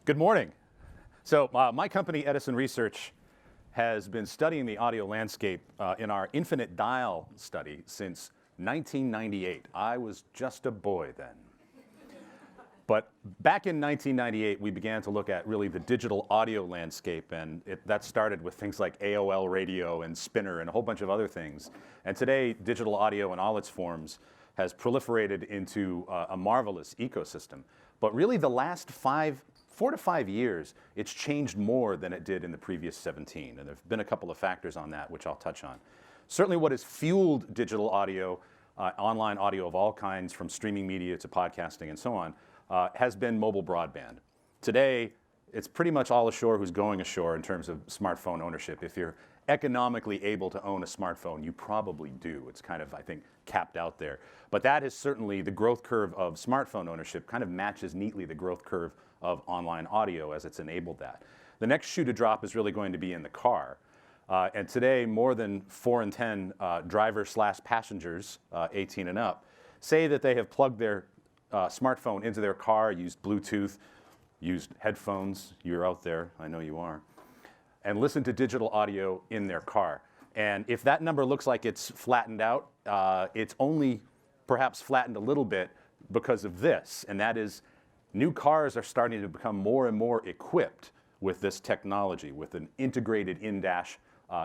Good morning. So my company, Edison Research, has been studying the audio landscape in our infinite dial study since 1998. I was just a boy then. But back in 1998, we began to look at really the digital audio landscape, and that started with things like AOL radio and Spinner and a whole bunch of other things. And today, digital audio in all its forms has proliferated into a marvelous ecosystem. But really the last 4 to 5 years, it's changed more than it did in the previous 17. And there have been a couple of factors on that, which I'll touch on. Certainly what has fueled digital audio, online audio of all kinds, from streaming media to podcasting and so on, has been mobile broadband. Today, it's pretty much all ashore who's going ashore in terms of smartphone ownership. If you're economically able to own a smartphone, you probably do. It's kind of, I think, capped out there. But that is certainly the growth curve of smartphone ownership kind of matches neatly the growth curve of online audio as it's enabled that. The next shoe to drop is really going to be in the car. And today, more than 4 in 10 drivers/passengers, 18 and up, say that they have plugged their smartphone into their car, used Bluetooth, used headphones. You're out there, I know you are, and listen to digital audio in their car. And if that number looks like it's flattened out, it's only perhaps flattened a little bit because of this, and that is new cars are starting to become more and more equipped with this technology, with an integrated in-dash,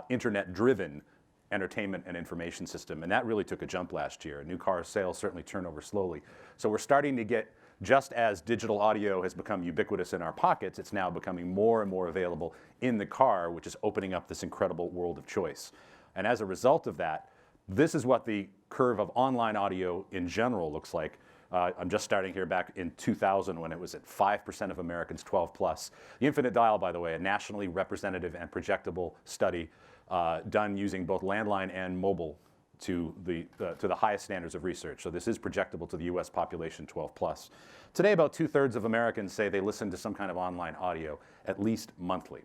internet-driven entertainment and information system. And that really took a jump last year. New car sales certainly turn over slowly. So we're starting to get, just as digital audio has become ubiquitous in our pockets, it's now becoming more and more available in the car, which is opening up this incredible world of choice. And as a result of that, this is what the curve of online audio in general looks like. I'm just starting here back in 2000 when it was at 5% of Americans 12 plus. The Infinite Dial, by the way, a nationally representative and projectable study done using both landline and mobile to the highest standards of research. So this is projectable to the US population 12 plus. Today, about 2/3 of Americans say they listen to some kind of online audio at least monthly.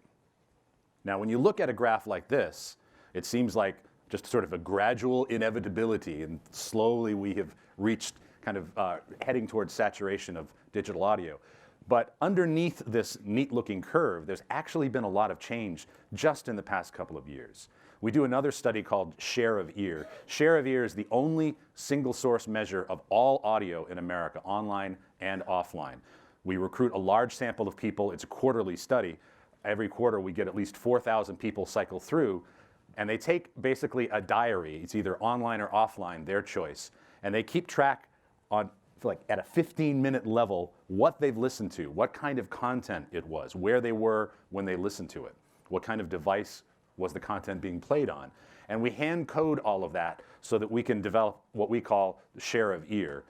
Now, when you look at a graph like this, it seems like just sort of a gradual inevitability, and slowly we have reached kind of heading towards saturation of digital audio. But underneath this neat-looking curve, there's actually been a lot of change just in the past couple of years. We do another study called Share of Ear. Share of Ear is the only single source measure of all audio in America, online and offline. We recruit a large sample of people. It's a quarterly study. Every quarter we get at least 4,000 people cycle through, and they take basically a diary. It's either online or offline, their choice. And they keep track on, like, at a 15-minute level, what they've listened to, what kind of content it was, where they were when they listened to it, what kind of device was the content being played on. And we hand code all of that so that we can develop what we call share of ear.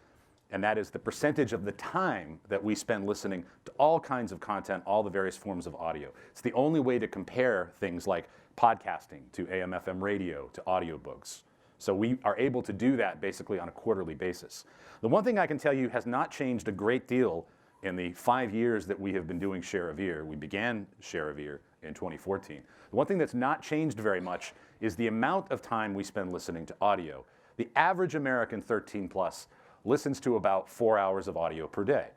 And that is the percentage of the time that we spend listening to all kinds of content, all the various forms of audio. It's the only way to compare things like podcasting to AM/FM radio to audiobooks. So we are able to do that basically on a quarterly basis. The one thing I can tell you has not changed a great deal in the 5 years that we have been doing Share of Ear. We began Share of Ear in 2014. The one thing that's not changed very much is the amount of time we spend listening to audio. The average American 13 plus listens to about 4 hours of audio per day.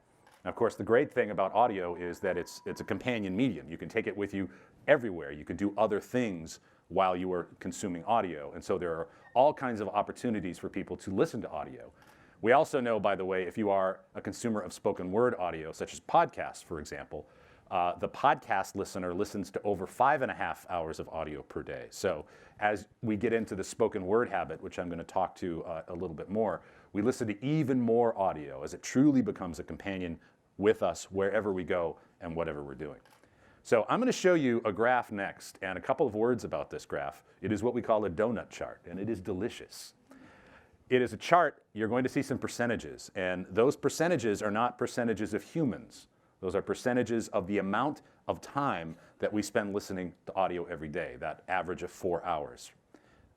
Now, of course, the great thing about audio is that it's a companion medium. You can take it with you everywhere. You can do other things while you are consuming audio. And so there are all kinds of opportunities for people to listen to audio. We also know, by the way, if you are a consumer of spoken word audio, such as podcasts, for example, the podcast listener listens to over 5.5 hours of audio per day. So as we get into the spoken word habit, which I'm going to talk to a little bit more, we listen to even more audio as it truly becomes a companion with us wherever we go and whatever we're doing. So I'm going to show you a graph next, and a couple of words about this graph. It is what we call a donut chart, and it is delicious. It is a chart. You're going to see some percentages, and those percentages are not percentages of humans. Those are percentages of the amount of time that we spend listening to audio every day, that average of 4 hours.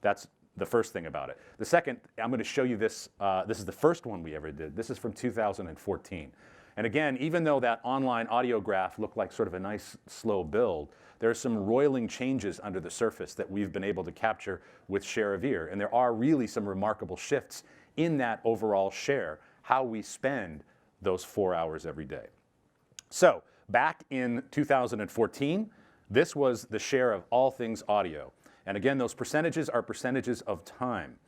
That's the first thing about it. The second, I'm going to show you this. This is the first one we ever did. This is from 2014. And again, even though that online audio graph looked like sort of a nice slow build, there are some roiling changes under the surface that we've been able to capture with Share of Ear. And there are really some remarkable shifts in that overall share, how we spend those 4 hours every day. So back in 2014, this was the share of all things audio. And again, those percentages are percentages of time.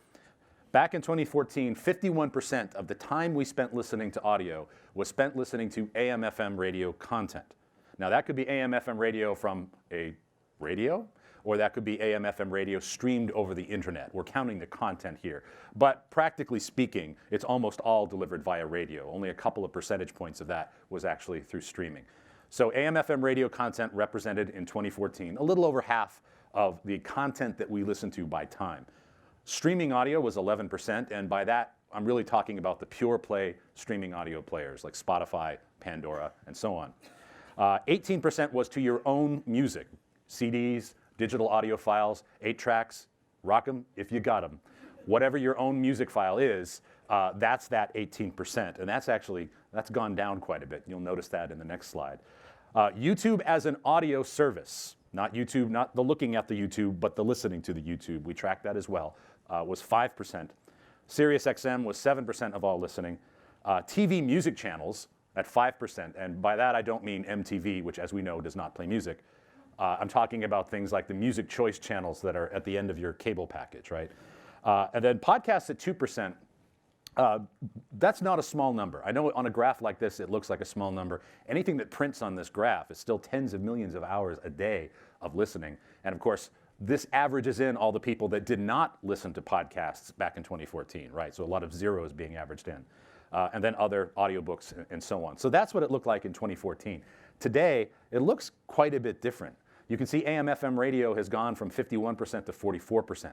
Back in 2014, 51% of the time we spent listening to audio was spent listening to AM/FM radio content. Now that could be AM/FM radio from a radio, or that could be AM/FM radio streamed over the internet. We're counting the content here. But practically speaking, it's almost all delivered via radio. Only a couple of percentage points of that was actually through streaming. So AM/FM radio content represented in 2014 a little over half of the content that we listen to by time. Streaming audio was 11%, and by that, I'm really talking about the pure play streaming audio players like Spotify, Pandora, and so on. 18% was to your own music, CDs, digital audio files, 8 tracks, rock them if you got them. Whatever your own music file is, that's that 18%, and that's gone down quite a bit. You'll notice that in the next slide. YouTube as an audio service, not YouTube, not the looking at the YouTube, but the listening to the YouTube. We track that as well. Was 5%. SiriusXM was 7% of all listening. TV music channels at 5%, and by that I don't mean MTV, which as we know does not play music. I'm talking about things like the music choice channels that are at the end of your cable package, right? And then podcasts at 2%. That's not a small number. I know on a graph like this it looks like a small number. Anything that prints on this graph is still tens of millions of hours a day of listening. And of course, this averages in all the people that did not listen to podcasts back in 2014, right? So a lot of zeros being averaged in. And then other audiobooks and so on. So that's what it looked like in 2014. Today, it looks quite a bit different. You can see AM/FM radio has gone from 51% to 44%.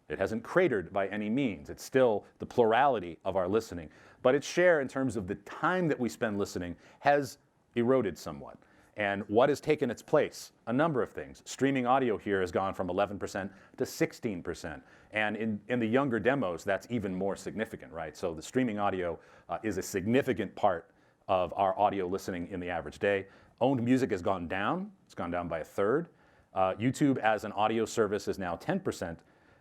It hasn't cratered by any means. It's still the plurality of our listening. But its share in terms of the time that we spend listening has eroded somewhat. And what has taken its place? A number of things. Streaming audio here has gone from 11% to 16%. And in the younger demos, that's even more significant, right? So the streaming audio is a significant part of our audio listening in the average day. Owned music has gone down. It's gone down by a third. YouTube as an audio service is now 10%.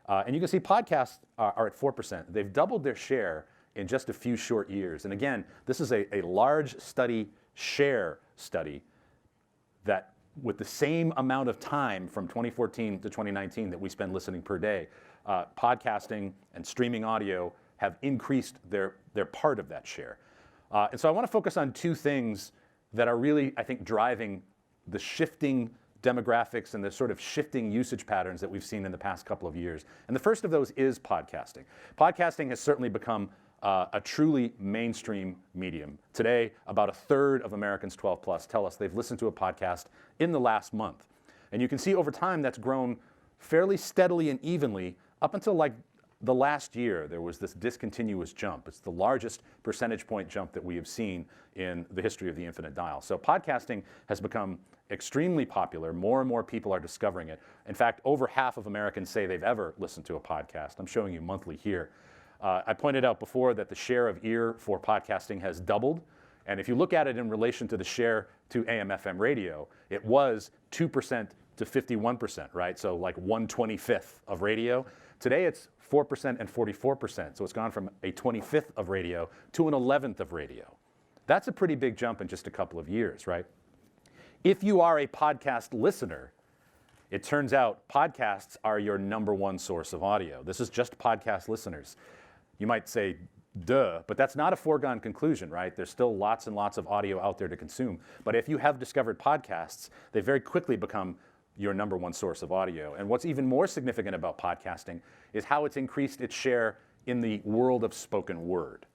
And you can see podcasts are at 4%. They've doubled their share in just a few short years. And again, this is a large share study that with the same amount of time from 2014 to 2019 that we spend listening per day, podcasting and streaming audio have increased their part of that share. And so I want to focus on two things that are really, I think, driving the shifting demographics and the sort of shifting usage patterns that we've seen in the past couple of years. And the first of those is podcasting. Podcasting has certainly become a truly mainstream medium. Today, about a third of Americans 12 plus tell us they've listened to a podcast in the last month. And you can see over time that's grown fairly steadily and evenly up until like the last year. There was this discontinuous jump. It's the largest percentage point jump that we have seen in the history of the infinite dial. So podcasting has become extremely popular. More and more people are discovering it. In fact, over half of Americans say they've ever listened to a podcast. I'm showing you monthly here. I pointed out before that the share of ear for podcasting has doubled. And if you look at it in relation to the share to AM/FM radio, it was 2% to 51%, right? So like 1/25th of radio. Today it's 4% and 44%. So it's gone from a 25th of radio to an 11th of radio. That's a pretty big jump in just a couple of years, right? If you are a podcast listener, it turns out podcasts are your number one source of audio. This is just podcast listeners. You might say, duh, but that's not a foregone conclusion, right? There's still lots and lots of audio out there to consume. But if you have discovered podcasts, they very quickly become your number one source of audio. And what's even more significant about podcasting is how it's increased its share in the world of spoken word.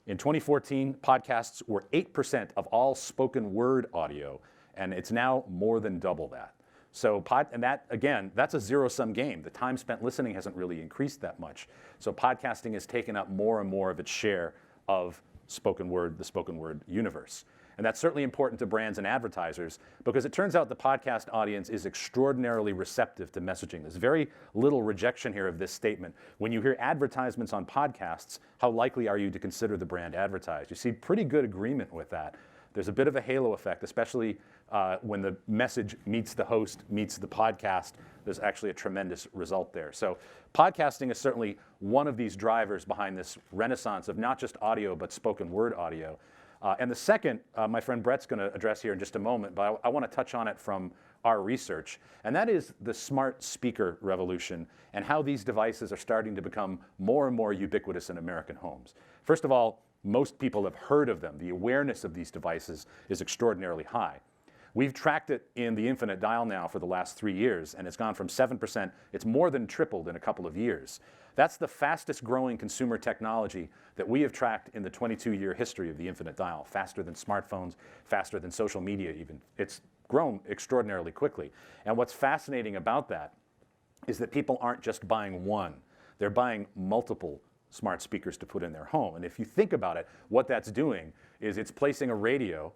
In 2014, podcasts were 8% of all spoken word audio, and it's now more than double that. So and that, again, that's a zero-sum game. The time spent listening hasn't really increased that much. So podcasting has taken up more and more of its share of spoken word, the spoken word universe. And that's certainly important to brands and advertisers because it turns out the podcast audience is extraordinarily receptive to messaging. There's very little rejection here of this statement. When you hear advertisements on podcasts, how likely are you to consider the brand advertised? You see pretty good agreement with that. There's a bit of a halo effect, especially when the message meets the host, meets the podcast. There's actually a tremendous result there. So podcasting is certainly one of these drivers behind this renaissance of not just audio, but spoken word audio. And the second, my friend Brett's going to address here in just a moment, but I want to touch on it from our research, and that is the smart speaker revolution and how these devices are starting to become more and more ubiquitous in American homes. First of all, most people have heard of them. The awareness of these devices is extraordinarily high. We've tracked it in the Infinite Dial now for the last 3 years, and it's gone from 7%, it's more than tripled in a couple of years. That's the fastest growing consumer technology that we have tracked in the 22-year history of the Infinite Dial, faster than smartphones, faster than social media even. It's grown extraordinarily quickly. And what's fascinating about that is that people aren't just buying one, they're buying multiple smart speakers to put in their home. And if you think about it, what that's doing is it's placing a radio,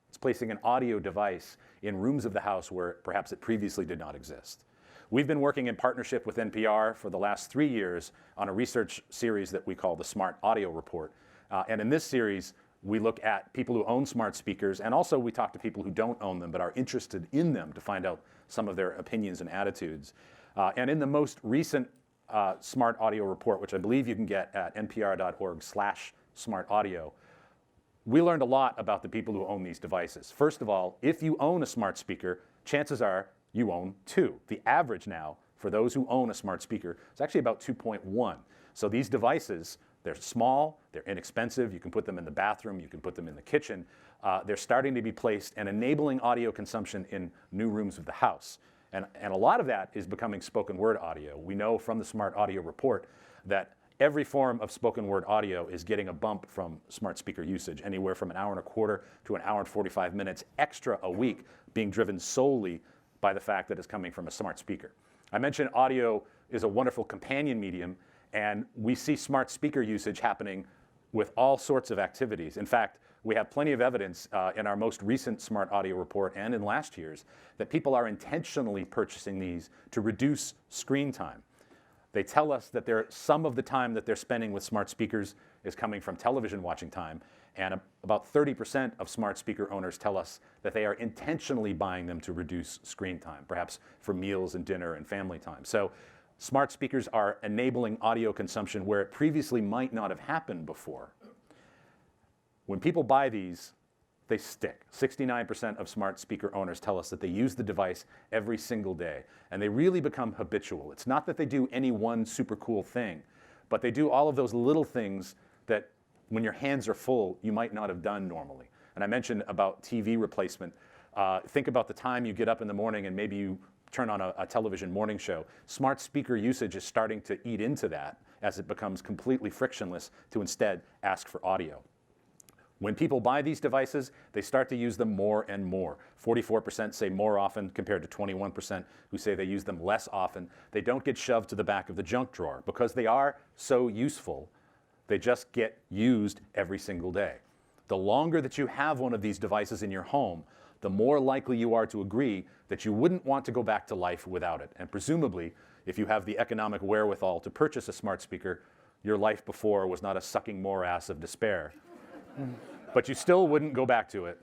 it's placing an audio device in rooms of the house where perhaps it previously did not exist. We've been working in partnership with NPR for the last 3 years on a research series that we call the Smart Audio Report. And in this series, we look at people who own smart speakers, and also we talk to people who don't own them but are interested in them to find out some of their opinions and attitudes. And in the most recent Smart Audio Report, which I believe you can get at npr.org/smartaudio, we learned a lot about the people who own these devices. First of all, if you own a smart speaker, chances are you own two. The average now for those who own a smart speaker is actually about 2.1. So these devices, they're small, they're inexpensive, you can put them in the bathroom, you can put them in the kitchen. They're starting to be placed and enabling audio consumption in new rooms of the house. And a lot of that is becoming spoken word audio. We know from the Smart Audio Report that every form of spoken word audio is getting a bump from smart speaker usage, anywhere from 1.25 hours to 1 hour and 45 minutes extra a week, being driven solely by the fact that it's coming from a smart speaker. I mentioned audio is a wonderful companion medium, and we see smart speaker usage happening with all sorts of activities. In fact, we have plenty of evidence in our most recent Smart Audio Report and in last year's that people are intentionally purchasing these to reduce screen time. They tell us that some of the time that they're spending with smart speakers is coming from television watching time, and about 30% of smart speaker owners tell us that they are intentionally buying them to reduce screen time, perhaps for meals and dinner and family time. So smart speakers are enabling audio consumption where it previously might not have happened before. When people buy these, they stick. 69% of smart speaker owners tell us that they use the device every single day, and they really become habitual. It's not that they do any one super cool thing, but they do all of those little things that when your hands are full, you might not have done normally. And I mentioned about TV replacement. Think about the time you get up in the morning and maybe you turn on a television morning show. Smart speaker usage is starting to eat into that as it becomes completely frictionless to instead ask for audio. When people buy these devices, they start to use them more and more. 44% say more often compared to 21% who say they use them less often. They don't get shoved to the back of the junk drawer because they are so useful. They just get used every single day. The longer that you have one of these devices in your home, the more likely you are to agree that you wouldn't want to go back to life without it. And presumably, if you have the economic wherewithal to purchase a smart speaker, your life before was not a sucking morass of despair. But you still wouldn't go back to it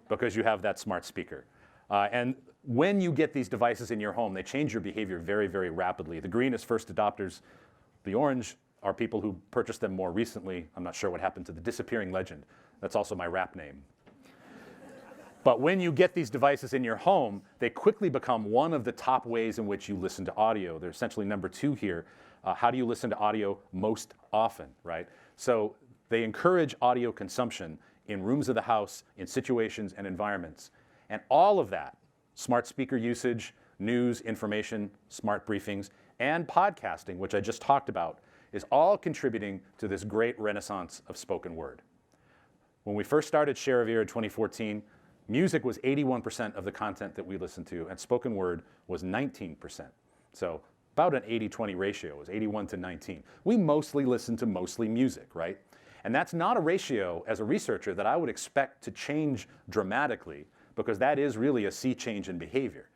because you have that smart speaker. And when you get these devices in your home, they change your behavior very, very rapidly. The green is first adopters. The orange are people who purchased them more recently. I'm not sure what happened to the disappearing legend. That's also my rap name. But when you get these devices in your home, they quickly become one of the top ways in which you listen to audio. They're essentially number 2 here. How do you listen to audio most often, right? So they encourage audio consumption in rooms of the house, in situations and environments. And all of that, smart speaker usage, news, information, smart briefings, and podcasting, which I just talked about, is all contributing to this great renaissance of spoken word. When we first started Share of Ear in 2014, music was 81% of the content that we listened to, and spoken word was 19%. So about an 80-20 ratio, it was 81 to 19. We mostly listen to mostly music, right? And that's not a ratio, as a researcher, that I would expect to change dramatically, because that is really a sea change in behavior.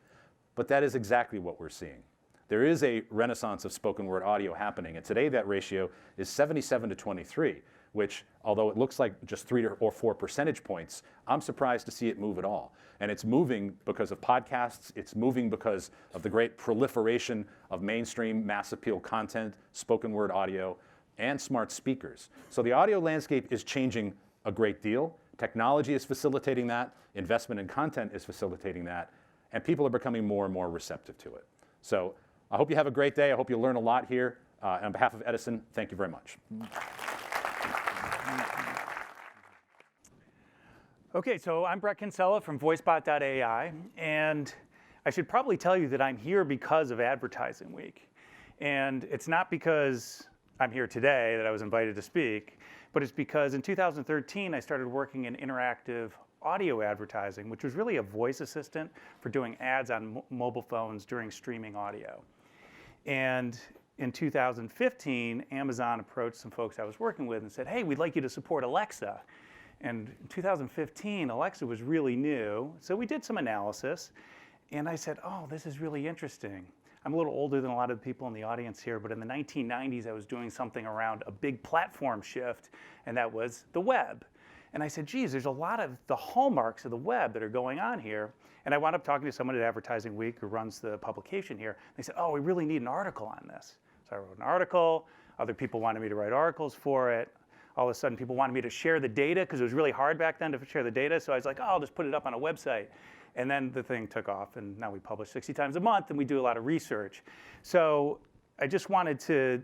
But that is exactly what we're seeing. There is a renaissance of spoken word audio happening, and today that ratio is 77 to 23, which, although it looks like just 3 or 4 percentage points, I'm surprised to see it move at all. And it's moving because of podcasts, it's moving because of the great proliferation of mainstream mass appeal content, spoken word audio, and smart speakers. So the audio landscape is changing a great deal, Technology is facilitating that. Investment in content is facilitating that. And people are becoming more and more receptive to it. So I hope you have a great day. I hope you learn a lot here. On behalf of Edison, thank you very much. Okay, so I'm Brett Kinsella from VoiceBot.ai, and I should probably tell you that I'm here because of Advertising Week. And it's not because I'm here today that I was invited to speak, but it's because in 2013 I started working in interactive audio advertising, which was really a voice assistant for doing ads on mobile phones during streaming audio. And in 2015, Amazon approached some folks I was working with and said, hey, we'd like you to support Alexa. And in 2015, Alexa was really new, so we did some analysis, and I said, oh, this is really interesting. I'm a little older than a lot of the people in the audience here, but in the 1990s, I was doing something around a big platform shift, and that was the web. And I said, geez, there's a lot of the hallmarks of the web that are going on here. And I wound up talking to someone at Advertising Week who runs the publication here. They said, oh, we really need an article on this. So I wrote an article. Other people wanted me to write articles for it. All of a sudden, people wanted me to share the data because it was really hard back then to share the data. So I was like, oh, I'll just put it up on a website. And then the thing took off, and now we publish 60 times a month, and we do a lot of research. So I just wanted to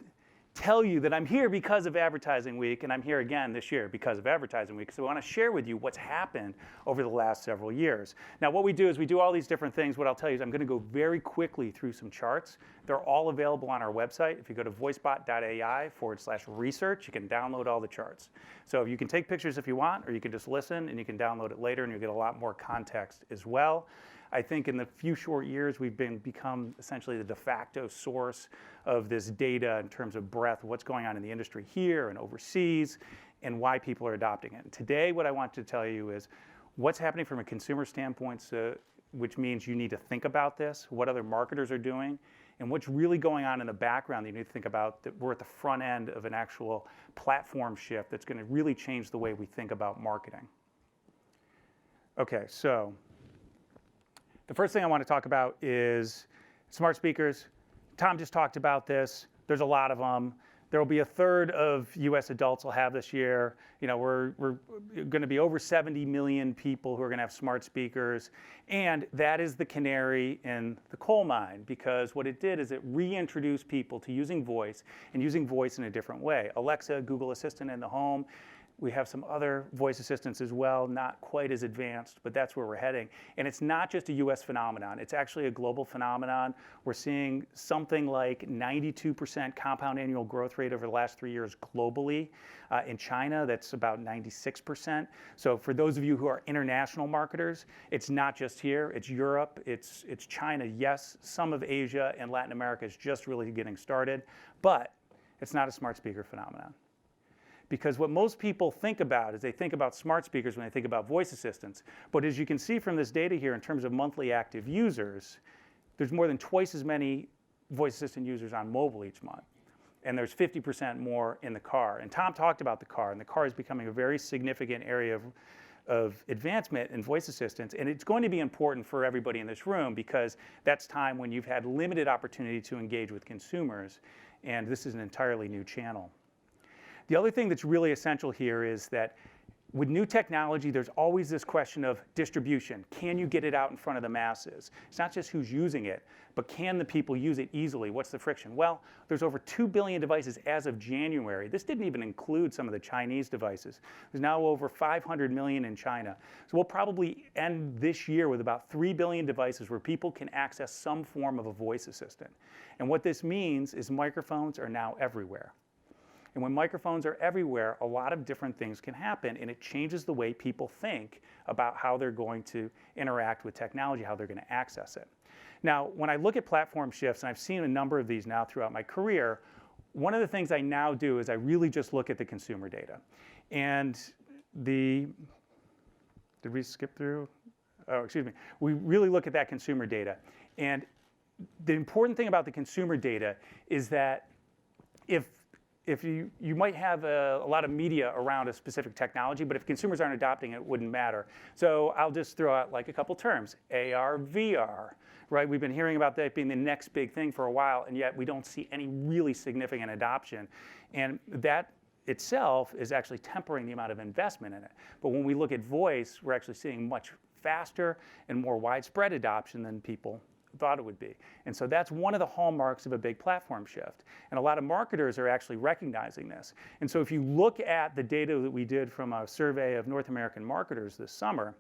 tell you that I'm here because of Advertising Week, and I'm here again this year because of Advertising Week. So I want to share with you what's happened over the last several years. Now, what we do is we do all these different things. What I'll tell you is I'm going to go very quickly through some charts. They're all available on our website. If you go to voicebot.ai/research, you can download all the charts. So you can take pictures if you want, or you can just listen, and you can download it later, and you'll get a lot more context as well. I think in the few short years, we've become essentially the de facto source of this data in terms of breadth, what's going on in the industry here and overseas, and why people are adopting it. And today, what I want to tell you is what's happening from a consumer standpoint, which means you need to think about this, what other marketers are doing, and what's really going on in the background that you need to think about, that we're at the front end of an actual platform shift that's going to really change the way we think about marketing. Okay, so the first thing I want to talk about is smart speakers. Tom just talked about this. There's a lot of them. There will be a third of U.S. adults will have this year. You know, we're going to be over 70 million people who are going to have smart speakers. And that is the canary in the coal mine, because what it did is it reintroduced people to using voice, and using voice in a different way. Alexa, Google Assistant in the home. We have some other voice assistants as well, not quite as advanced, but that's where we're heading. And it's not just a US phenomenon. It's actually a global phenomenon. We're seeing something like 92% compound annual growth rate over the last 3 years globally. In China, that's about 96%. So for those of you who are international marketers, it's not just here. It's Europe, it's China. Yes, some of Asia and Latin America is just really getting started, but it's not a smart speaker phenomenon. Because what most people think about is they think about smart speakers when they think about voice assistants. But as you can see from this data here, in terms of monthly active users, there's more than twice as many voice assistant users on mobile each month. And there's 50% more in the car. And Tom talked about the car, and the car is becoming a very significant area of advancement in voice assistants. And it's going to be important for everybody in this room, because that's time when you've had limited opportunity to engage with consumers. And this is an entirely new channel. The other thing that's really essential here is that with new technology, there's always this question of distribution. Can you get it out in front of the masses? It's not just who's using it, but can the people use it easily? What's the friction? Well, there's over 2 billion devices as of January. This didn't even include some of the Chinese devices. There's now over 500 million in China. So we'll probably end this year with about 3 billion devices where people can access some form of a voice assistant. And what this means is microphones are now everywhere. And when microphones are everywhere, a lot of different things can happen, and it changes the way people think about how they're going to interact with technology, how they're going to access it. Now, when I look at platform shifts, and I've seen a number of these now throughout my career, one of the things I now do is I really just look at the consumer data. And did we skip through? Oh, excuse me. We really look at that consumer data. And the important thing about the consumer data is that if you might have a lot of media around a specific technology, but if consumers aren't adopting it, it wouldn't matter. So I'll just throw out like a couple terms. AR, VR, right? We've been hearing about that being the next big thing for a while, and yet we don't see any really significant adoption. And that itself is actually tempering the amount of investment in it. But when we look at voice, we're actually seeing much faster and more widespread adoption than people thought it would be. And so that's one of the hallmarks of a big platform shift. And a lot of marketers are actually recognizing this. And so if you look at the data that we did from a survey of North American marketers this summer,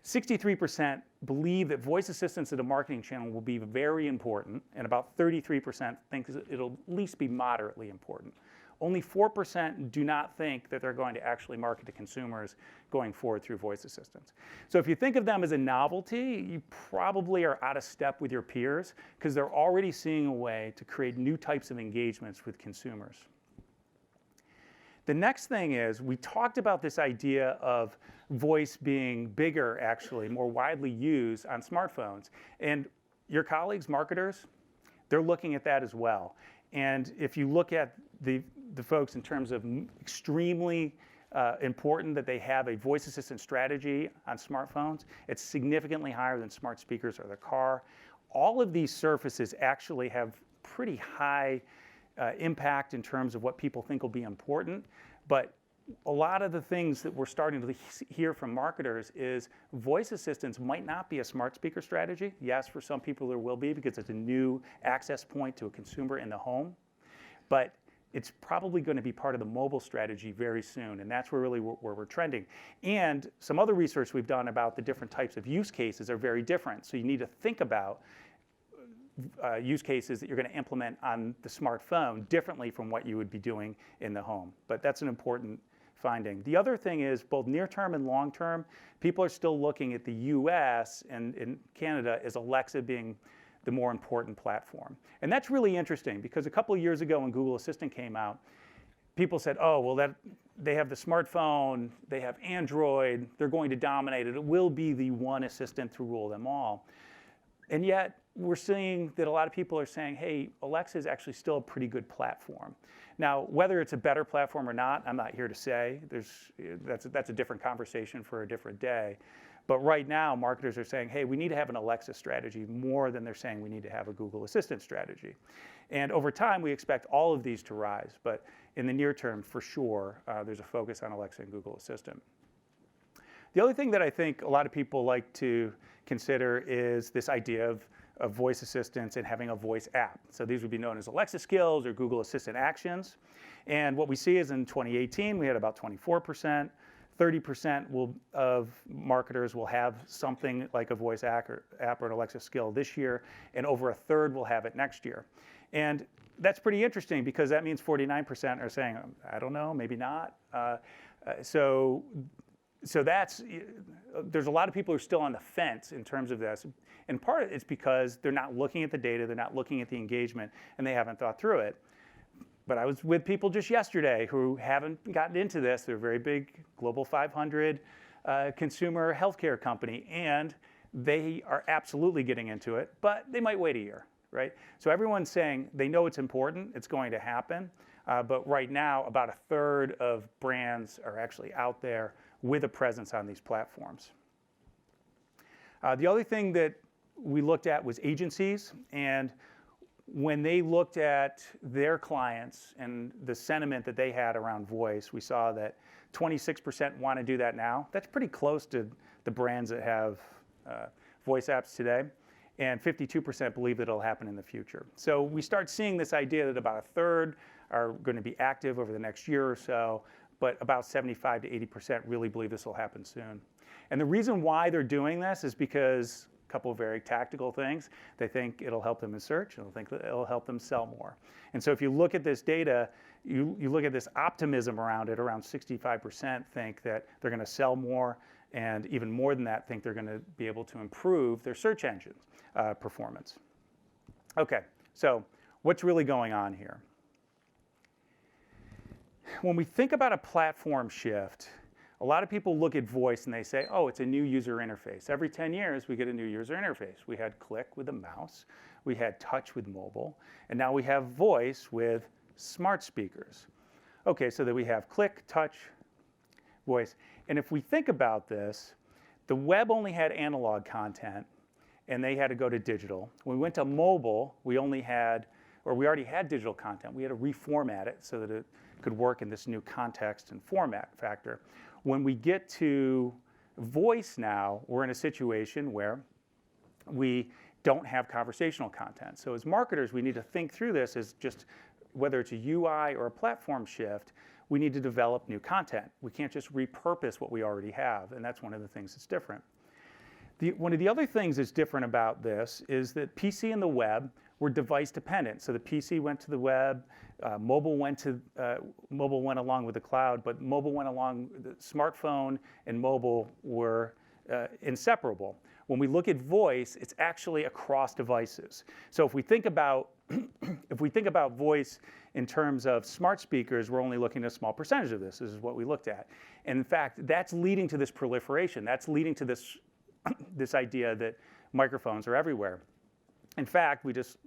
63% believe that voice assistance at a marketing channel will be very important, and about 33% think it'll at least be moderately important. Only 4% do not think that they're going to actually market to consumers going forward through voice assistants. So if you think of them as a novelty, you probably are out of step with your peers because they're already seeing a way to create new types of engagements with consumers. The next thing is, we talked about this idea of voice being bigger, actually, more widely used on smartphones. And your colleagues, marketers, they're looking at that as well. And if you look at the folks in terms of extremely important that they have a voice assistant strategy on smartphones, it's significantly higher than smart speakers or the car. All of these surfaces actually have pretty high impact in terms of what people think will be important. But a lot of the things that we're starting to hear from marketers is voice assistants might not be a smart speaker strategy. Yes, for some people there will be because it's a new access point to a consumer in the home. But it's probably going to be part of the mobile strategy very soon, and that's where we're trending. And some other research we've done about the different types of use cases are very different. So you need to think about use cases that you're going to implement on the smartphone differently from what you would be doing in the home. But that's an important finding. The other thing is, both near term and long term, people are still looking at the US and in Canada as Alexa being the more important platform. And that's really interesting because a couple of years ago when Google Assistant came out, people said, oh, well, they have the smartphone, they have Android, they're going to dominate it. It will be the one assistant to rule them all. And yet, we're seeing that a lot of people are saying, hey, Alexa is actually still a pretty good platform. Now, whether it's a better platform or not, I'm not here to say. That's a different conversation for a different day. But right now, marketers are saying, hey, we need to have an Alexa strategy more than they're saying we need to have a Google Assistant strategy. And over time, we expect all of these to rise. But in the near term, for sure, there's a focus on Alexa and Google Assistant. The other thing that I think a lot of people like to consider is this idea of voice assistants and having a voice app. So these would be known as Alexa skills or Google Assistant actions. And what we see is in 2018, we had about 24%. 30% of marketers will have something like a voice app or an Alexa skill this year, and over a third will have it next year. And that's pretty interesting because that means 49% are saying, I don't know, maybe not. So there's a lot of people who are still on the fence in terms of this. And part of it's because they're not looking at the data, they're not looking at the engagement, and they haven't thought through it. But I was with people just yesterday who haven't gotten into this. They're a very big Global 500 consumer healthcare company, and they are absolutely getting into it, but they might wait a year, right? So everyone's saying they know it's important, it's going to happen, but right now about a third of brands are actually out there with a presence on these platforms. The other thing that we looked at was agencies, and when they looked at their clients and the sentiment that they had around voice, we saw that 26% want to do that now. That's pretty close to the brands that have voice apps today. And 52% believe that it'll happen in the future. So we start seeing this idea that about a third are going to be active over the next year or so, but about 75 to 80% really believe this will happen soon. And the reason why they're doing this is because a couple of very tactical things. They think it'll help them in search, and they think that it'll help them sell more. And so if you look at this data, you look at this optimism around it, around 65% think that they're going to sell more, and even more than that think they're going to be able to improve their search engine performance. Okay, so what's really going on here? When we think about a platform shift, a lot of people look at voice and they say, oh, it's a new user interface. Every 10 years, we get a new user interface. We had click with a mouse. We had touch with mobile. And now we have voice with smart speakers. Okay, so that we have click, touch, voice. And if we think about this, the web only had analog content, and they had to go to digital. When we went to mobile, we or we already had digital content. We had to reformat it so that it could work in this new context and format factor. When we get to voice now, we're in a situation where we don't have conversational content. So as marketers, we need to think through this as just whether it's a UI or a platform shift, we need to develop new content. We can't just repurpose what we already have, and that's one of the things that's different. One of the other things that's different about this is that PC and the web were device dependent. So the PC went to the web, mobile went along with the cloud, but mobile went along. The smartphone and mobile were inseparable. When we look at voice, it's actually across devices. So if we think about voice in terms of smart speakers, we're only looking at a small percentage of this. This is what we looked at. And in fact, that's leading to this proliferation. That's leading to this this idea that microphones are everywhere. In fact, we just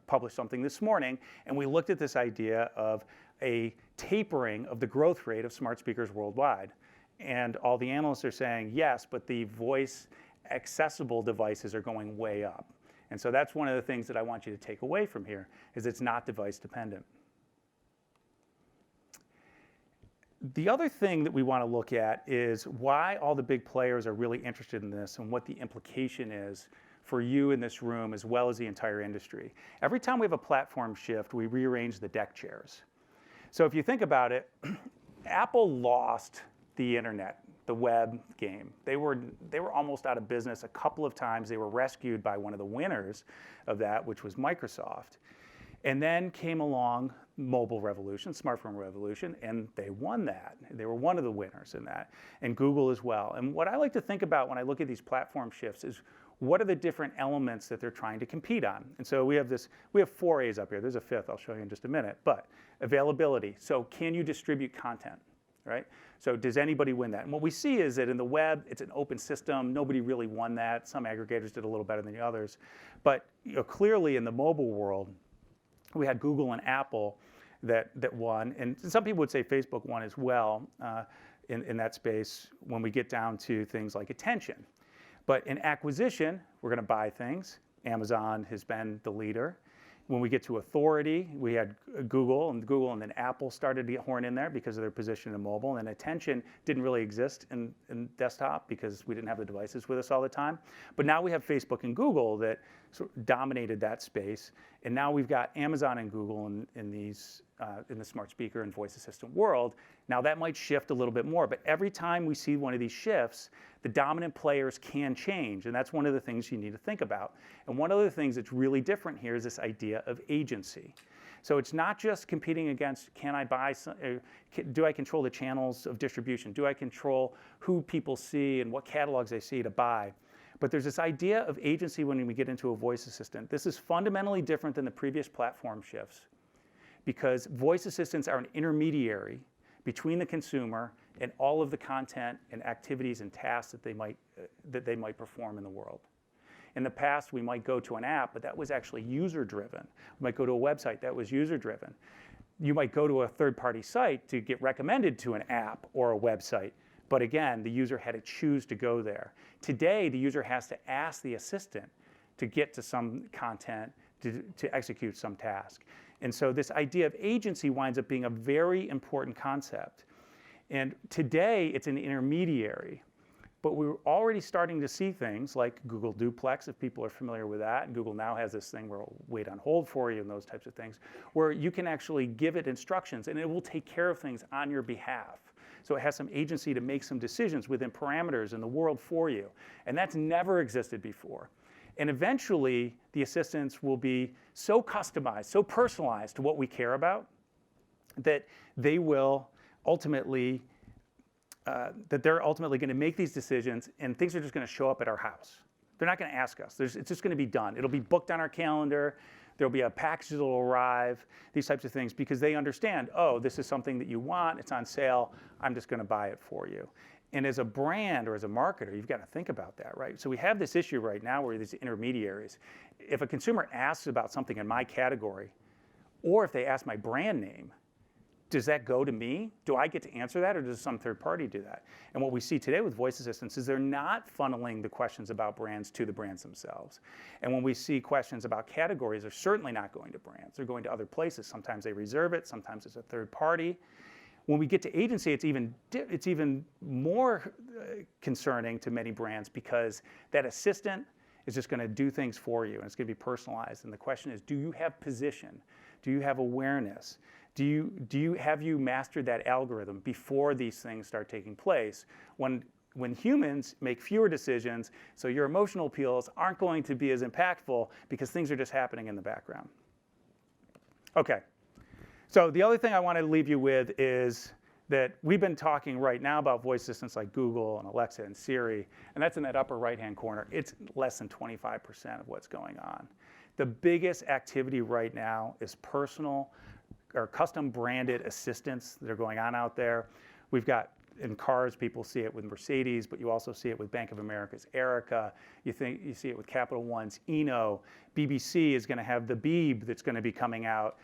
published something this morning, and we looked at this idea of a tapering of the growth rate of smart speakers worldwide. And all the analysts are saying, yes, but the voice accessible devices are going way up. And so that's one of the things that I want you to take away from here, is it's not device dependent. The other thing that we want to look at is why all the big players are really interested in this and what the implication is for you in this room as well as the entire industry. Every time we have a platform shift, we rearrange the deck chairs. So if you think about it, Apple lost the internet, the web game. They were almost out of business a couple of times. They were rescued by one of the winners of that, which was Microsoft. And then came along mobile revolution, smartphone revolution, and they won that. They were one of the winners in that, and Google as well. And what I like to think about when I look at these platform shifts is what are the different elements that they're trying to compete on? And so we have 4 A's up here. There's a 5th I'll show you in just a minute. But availability. So can you distribute content, right? So does anybody win that? And what we see is that in the web, it's an open system. Nobody really won that. Some aggregators did a little better than the others. But clearly in the mobile world, we had Google and Apple that won. And some people would say Facebook won as well in that space when we get down to things like attention. But in acquisition, we're going to buy things. Amazon has been the leader. When we get to authority, we had Google, and then Apple started to get horn in there because of their position in mobile. And attention didn't really exist in desktop because we didn't have the devices with us all the time. But now we have Facebook and Google that sort of dominated that space. And now we've got Amazon and Google in the smart speaker and voice assistant world. Now that might shift a little bit more. But every time we see one of these shifts, the dominant players can change, and that's one of the things you need to think about. And one of the things that's really different here is this idea of agency. So it's not just competing against, can I buy, do I control the channels of distribution? Do I control who people see and what catalogs they see to buy? But there's this idea of agency when we get into a voice assistant. This is fundamentally different than the previous platform shifts because voice assistants are an intermediary between the consumer and all of the content and activities and tasks that they might perform in the world. In the past, we might go to an app, but that was actually user-driven. We might go to a website that was user-driven. You might go to a third-party site to get recommended to an app or a website, but again, the user had to choose to go there. Today, the user has to ask the assistant to get to some content, to execute some task. And so this idea of agency winds up being a very important concept. And today, it's an intermediary. But we're already starting to see things like Google Duplex, if people are familiar with that. And Google now has this thing where it'll wait on hold for you and those types of things, where you can actually give it instructions and it will take care of things on your behalf. So it has some agency to make some decisions within parameters in the world for you. And that's never existed before. And eventually, the assistants will be so customized, so personalized to what we care about, that they will ultimately, they're ultimately going to make these decisions, and things are just going to show up at our house. They're not going to ask us. It's just going to be done. It'll be booked on our calendar. There'll be a package that will arrive, these types of things, because they understand, oh, this is something that you want. It's on sale. I'm just going to buy it for you. And as a brand or as a marketer, you've got to think about that, right? So we have this issue right now where these intermediaries. If a consumer asks about something in my category, or if they ask my brand name, does that go to me? Do I get to answer that, or does some third party do that? And what we see today with voice assistants is they're not funneling the questions about brands to the brands themselves. And when we see questions about categories, they're certainly not going to brands. They're going to other places. Sometimes they reserve it. Sometimes it's a third party. When we get to agency, it's even more concerning to many brands, because that assistant is just going to do things for you, and it's going to be personalized. And the question is, do you have position? Do you have awareness? Have you mastered that algorithm before these things start taking place? When humans make fewer decisions, so your emotional appeals aren't going to be as impactful because things are just happening in the background. Okay. So the other thing I want to leave you with is that we've been talking right now about voice assistants like Google and Alexa and Siri, and that's in that upper right-hand corner. It's less than 25% of what's going on. The biggest activity right now is personal or custom branded assistants that are going on out there. We've got in cars, people see it with Mercedes, but you also see it with Bank of America's Erica. You see it with Capital One's Eno. BBC is going to have the Beeb that's going to be coming out,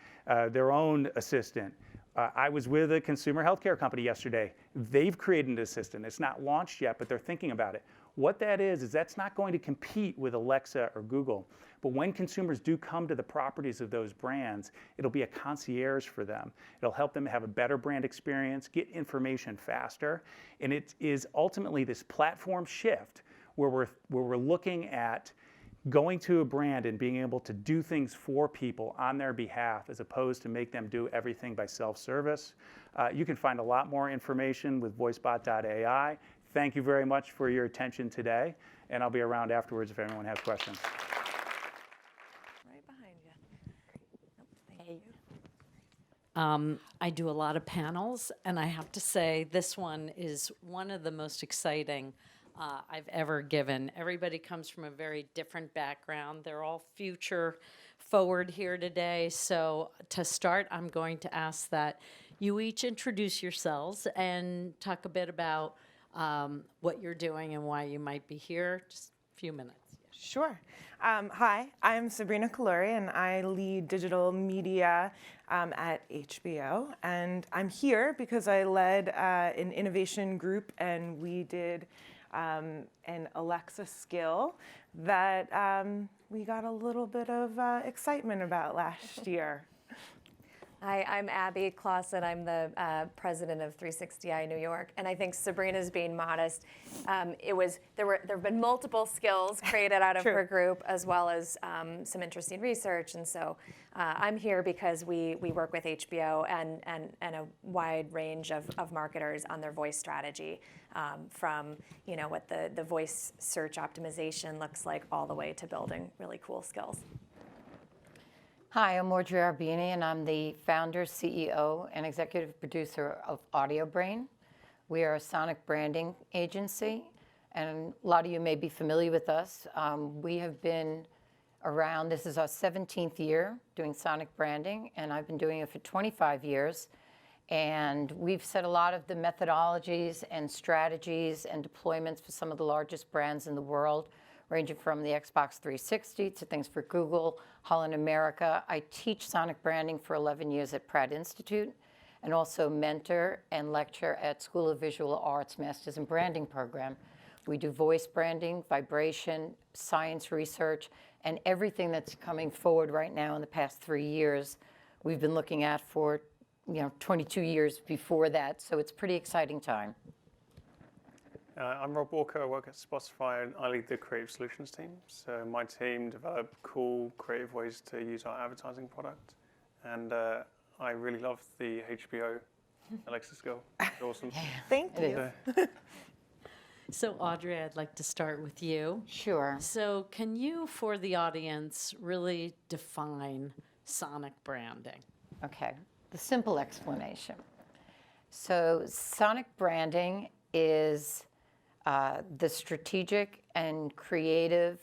their own assistant. I was with a consumer healthcare company yesterday. They've created an assistant. It's not launched yet, but they're thinking about it. What that is that's not going to compete with Alexa or Google. But when consumers do come to the properties of those brands, it'll be a concierge for them. It'll help them have a better brand experience, get information faster. And it is ultimately this platform shift where we're looking at going to a brand and being able to do things for people on their behalf, as opposed to make them do everything by self-service. You can find a lot more information with voicebot.ai. Thank you very much for your attention today, and I'll be around afterwards if anyone has questions. Right behind you. Thank you. I do a lot of panels, and I have to say this one is one of the most exciting I've ever given. Everybody comes from a very different background. They're all future forward here today. So to start, I'm going to ask that you each introduce yourselves and talk a bit about what you're doing and why you might be here. Just a few minutes. Sure. Hi, I'm Sabrina Kaluri, and I lead digital media at HBO. And I'm here because I led an innovation group, and we did an Alexa skill that we got a little bit of excitement about last year. Hi, I'm Abby Clausen. I'm the president of 360i New York, and I think Sabrina's being modest. There have been multiple skills created out of her group, as well as some interesting research, and so I'm here because we work with HBO and a wide range of marketers on their voice strategy, from what the voice search optimization looks like all the way to building really cool skills. Hi, I'm Audrey Arbini, and I'm the founder, CEO, and executive producer of AudioBrain. We are a sonic branding agency, and a lot of you may be familiar with us. We have been around, this is our 17th year doing sonic branding, and I've been doing it for 25 years. And we've set a lot of the methodologies and strategies and deployments for some of the largest brands in the world, ranging from the Xbox 360 to things for Google, Holland America. I teach sonic branding for 11 years at Pratt Institute, and also mentor and lecture at School of Visual Arts Masters in Branding program. We do voice branding, vibration, science research, and everything that's coming forward right now in the past 3 years, we've been looking at for 22 years before that, so it's a pretty exciting time. I'm Rob Walker. I work at Spotify, and I lead the creative solutions team. So my team develop cool, creative ways to use our advertising product. And I really love the HBO Alexa skill. It's awesome. Thank you. So Audrey, I'd like to start with you. Sure. So can you, for the audience, really define sonic branding? Okay, the simple explanation. So sonic branding is the strategic and creative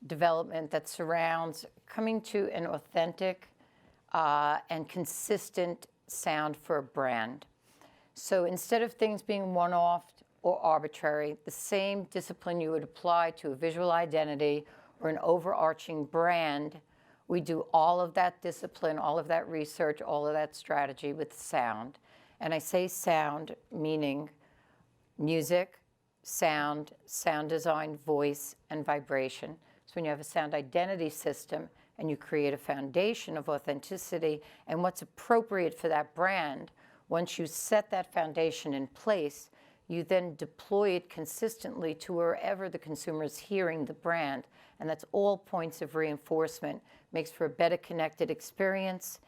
development that surrounds coming to an authentic and consistent sound for a brand. So instead of things being one-off or arbitrary, the same discipline you would apply to a visual identity or an overarching brand We do all of that discipline, all of that research, all of that strategy with sound. And I say sound meaning music, sound, sound design, voice, and vibration. So when you have a sound identity system and you create a foundation of authenticity and what's appropriate for that brand, once you set that foundation in place, you then deploy it consistently to wherever the consumer is hearing the brand. And that's all points of reinforcement, makes for a better connected experience,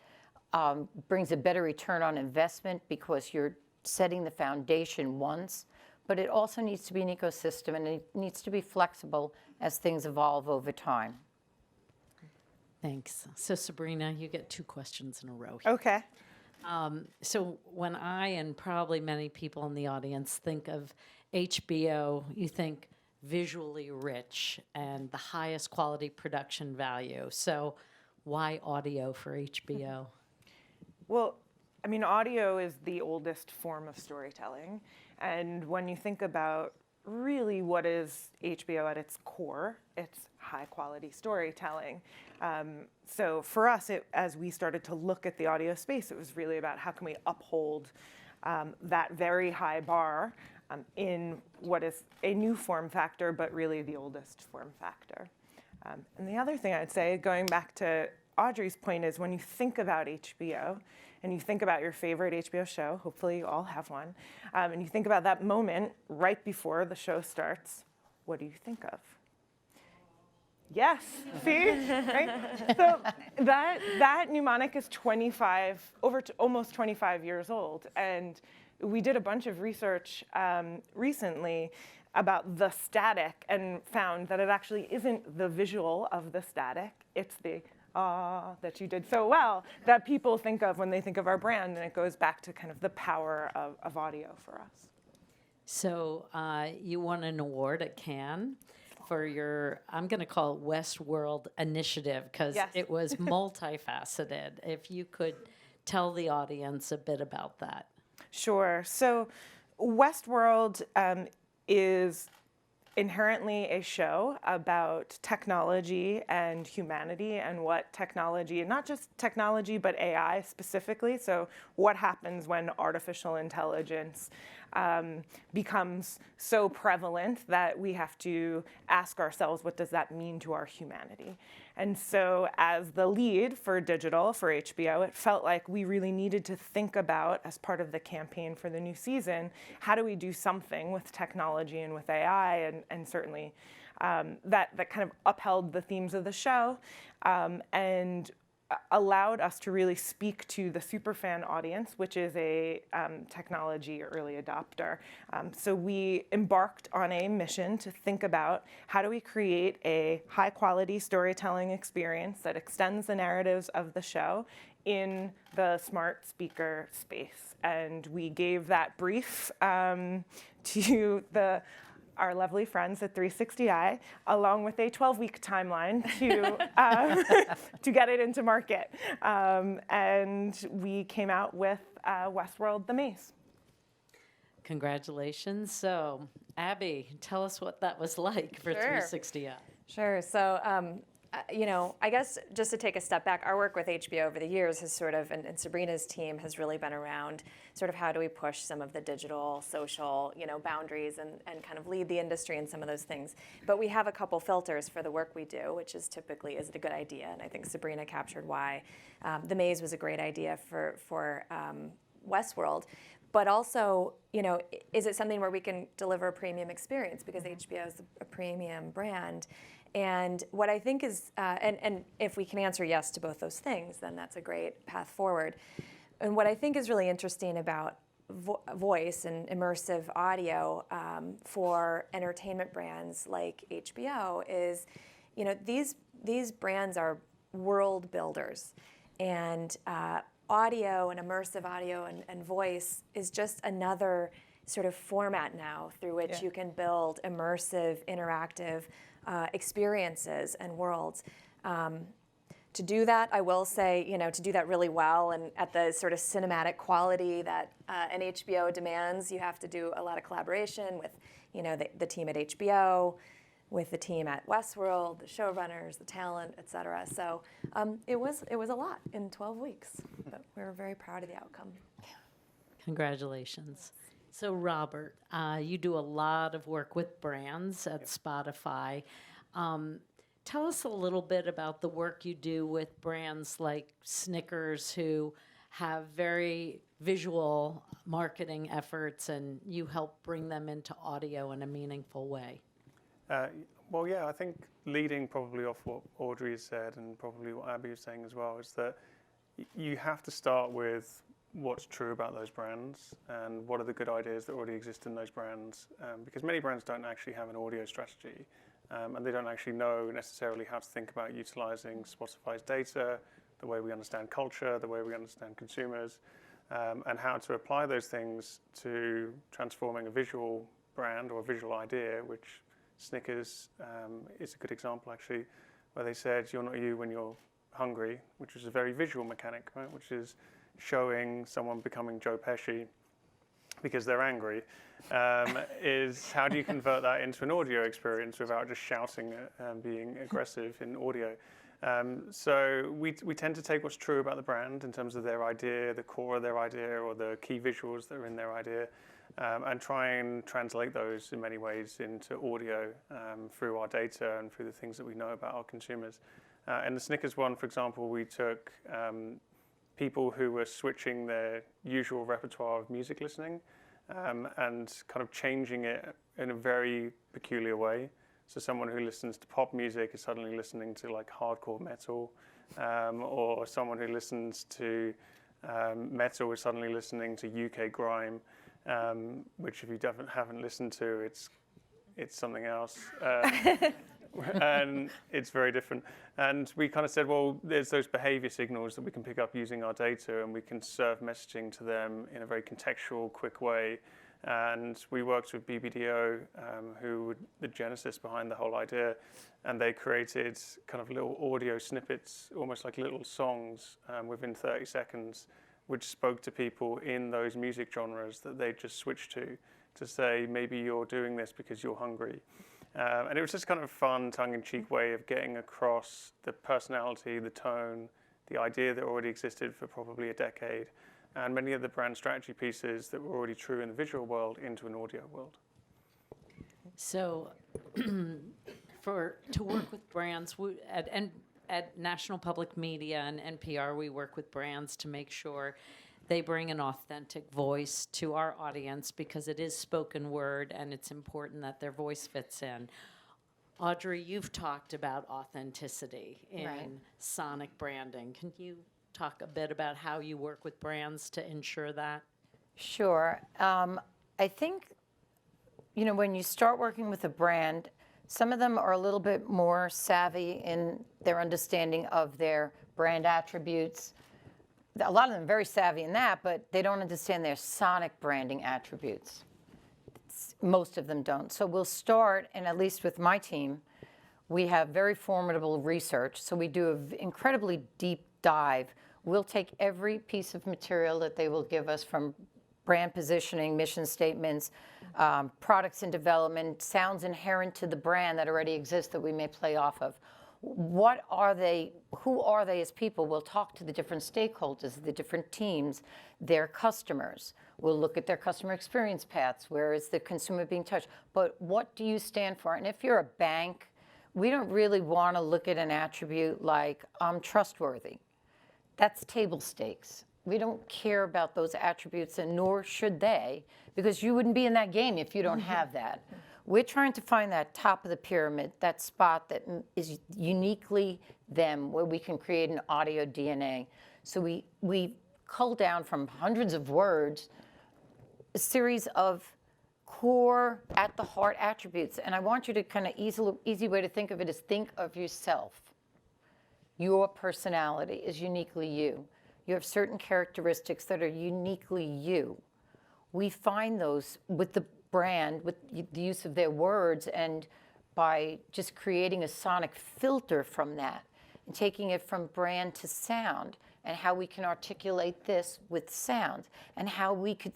brings a better return on investment because you're setting the foundation once. But it also needs to be an ecosystem, and it needs to be flexible as things evolve over time. Thanks. So Sabrina, you get 2 questions in a row here. Okay. So when I and probably many people in the audience think of HBO, you think visually rich and the highest quality production value. So why audio for HBO? Well, I mean, audio is the oldest form of storytelling. And when you think about really what is HBO at its core, it's high quality storytelling. So for us, as we started to look at the audio space, it was really about how can we uphold that very high bar in what is a new form factor, but really the oldest form factor. And the other thing I'd say, going back to Audrey's point, is when you think about HBO, and you think about your favorite HBO show, hopefully you all have one, and you think about that moment right before the show starts, what do you think of? Yes, see, right? So that mnemonic is almost 25 years old, and we did a bunch of research recently about the static and found that it actually isn't the visual of the static, it's the that you did so well that people think of when they think of our brand, and it goes back to kind of the power of audio for us. So you won an award at Cannes for your, I'm going to call it Westworld initiative, because Yes. it was multifaceted. If you could tell the audience a bit about that. Sure. So Westworld is inherently a show about technology and humanity, and what technology, and not just technology, but AI specifically. So what happens when artificial intelligence becomes so prevalent that we have to ask ourselves, what does that mean to our humanity? And so as the lead for digital for HBO, it felt like we really needed to think about, as part of the campaign for the new season, how do we do something with technology and with AI, and certainly that kind of upheld the themes of the show and allowed us to really speak to the superfan audience, which is a technology early adopter. So we embarked on a mission to think about how do we create a high quality storytelling experience that extends the narratives of the show in the smart speaker space. And we gave that brief to our lovely friends at 360i, along with a 12-week timeline to get it into market. And we came out with Westworld: The Maze. Congratulations. So Abby, tell us what that was like for 360i. Sure. So, I guess just to take a step back, our work with HBO over the years has sort of, and Sabrina's team has really been around sort of how do we push some of the digital, social, boundaries and kind of lead the industry in some of those things. But we have a couple filters for the work we do, which is typically, is it a good idea? And I think Sabrina captured why. The Maze was a great idea for Westworld. But also, is it something where we can deliver a premium experience? Because HBO is a premium brand. And what I think is, and if we can answer yes to both those things, then that's a great path forward. And what I think is really interesting about voice and immersive audio for entertainment brands like HBO is, these brands are world builders. And audio and immersive audio and voice is just another sort of format now through which you can build immersive, interactive experiences and worlds. To do that, I will say, to do that really well and at the sort of cinematic quality that an HBO demands, you have to do a lot of collaboration with, the team at HBO, with the team at Westworld, the showrunners, the talent, et cetera. So it was a lot in 12 weeks, but we were very proud of the outcome. Congratulations. So Robert, you do a lot of work with brands at Spotify. Tell us a little bit about the work you do with brands like Snickers, who have very visual marketing efforts, and you help bring them into audio in a meaningful way. Well, yeah, I think leading probably off what Audrey has said and probably what Abby was saying as well is that you have to start with what's true about those brands and what are the good ideas that already exist in those brands, because many brands don't actually have an audio strategy, and they don't actually know necessarily how to think about utilizing Spotify's data, the way we understand culture, the way we understand consumers, and how to apply those things to transforming a visual brand or a visual idea, which Snickers is a good example, actually, where they said, "You're not you when you're hungry," which is a very visual mechanic, right? Which is showing someone becoming Joe Pesci because they're angry. Is how do you convert that into an audio experience without just shouting and being aggressive in audio? So we tend to take what's true about the brand in terms of their idea, the core of their idea, or the key visuals that are in their idea, and try and translate those in many ways into audio through our data and through the things that we know about our consumers. In the Snickers one, for example, we took people who were switching their usual repertoire of music listening and kind of changing it in a very peculiar way. So someone who listens to pop music is suddenly listening to like hardcore metal, or someone who listens to metal is suddenly listening to UK grime, which if you haven't listened to, it's something else. And it's very different. And we kind of said, well, there's those behavior signals that we can pick up using our data, and we can serve messaging to them in a very contextual, quick way. And we worked with BBDO, who were the genesis behind the whole idea, and they created kind of little audio snippets, almost like little songs within 30 seconds, which spoke to people in those music genres that they just switched to say, maybe you're doing this because you're hungry. And it was just kind of a fun, tongue-in-cheek way of getting across the personality, the tone, the idea that already existed for probably a decade, and many of the brand strategy pieces that were already true in the visual world into an audio world. So to work with brands, at National Public Media and NPR, we work with brands to make sure they bring an authentic voice to our audience, because it is spoken word and it's important that their voice fits in. Audrey, you've talked about authenticity in sonic branding. Can you talk a bit about how you work with brands to ensure that? Sure. I think, when you start working with a brand, some of them are a little bit more savvy in their understanding of their brand attributes. A lot of them are very savvy in that, but they don't understand their sonic branding attributes. Most of them don't. So we'll start, and at least with my team, we have very formidable research. So we do an incredibly deep dive. We'll take every piece of material that they will give us, from brand positioning, mission statements, products in development, sounds inherent to the brand that already exists that we may play off of. What are they? Who are they as people? We'll talk to the different stakeholders, the different teams, their customers. We'll look at their customer experience paths. Where is the consumer being touched? But what do you stand for? And if you're a bank, we don't really want to look at an attribute like I'm trustworthy. That's table stakes. We don't care about those attributes, and nor should they, because you wouldn't be in that game if you don't have that. We're trying to find that top of the pyramid, that spot that is uniquely them, where we can create an audio DNA. So we cull down from hundreds of words a series of core, at the heart attributes. And I want you to kind of easy way to think of it is think of yourself. Your personality is uniquely you. You have certain characteristics that are uniquely you. We find those with the brand, with the use of their words, and by just creating a sonic filter from that and taking it from brand to sound, and how we can articulate this with sound, and how we could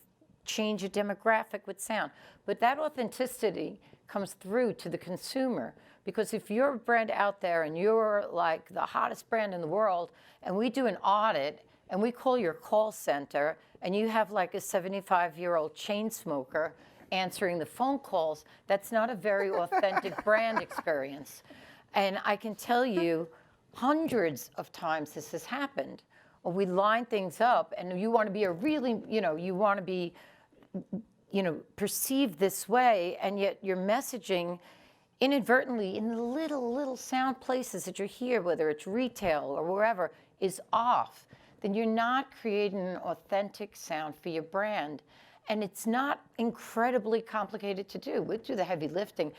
change a demographic with sound. But that authenticity comes through to the consumer. Because if you're a brand out there and you're like the hottest brand in the world, and we do an audit and we call your call center and you have like a 75-year-old chain smoker answering the phone calls, that's not a very authentic brand experience. And I can tell you hundreds of times this has happened. We line things up and you want to be a really, you want to be, perceived this way, and yet your messaging inadvertently in the little sound places that you're here, whether it's retail or wherever, is off, then you're not creating an authentic sound for your brand. And it's not incredibly complicated to do. We'll do the heavy lifting.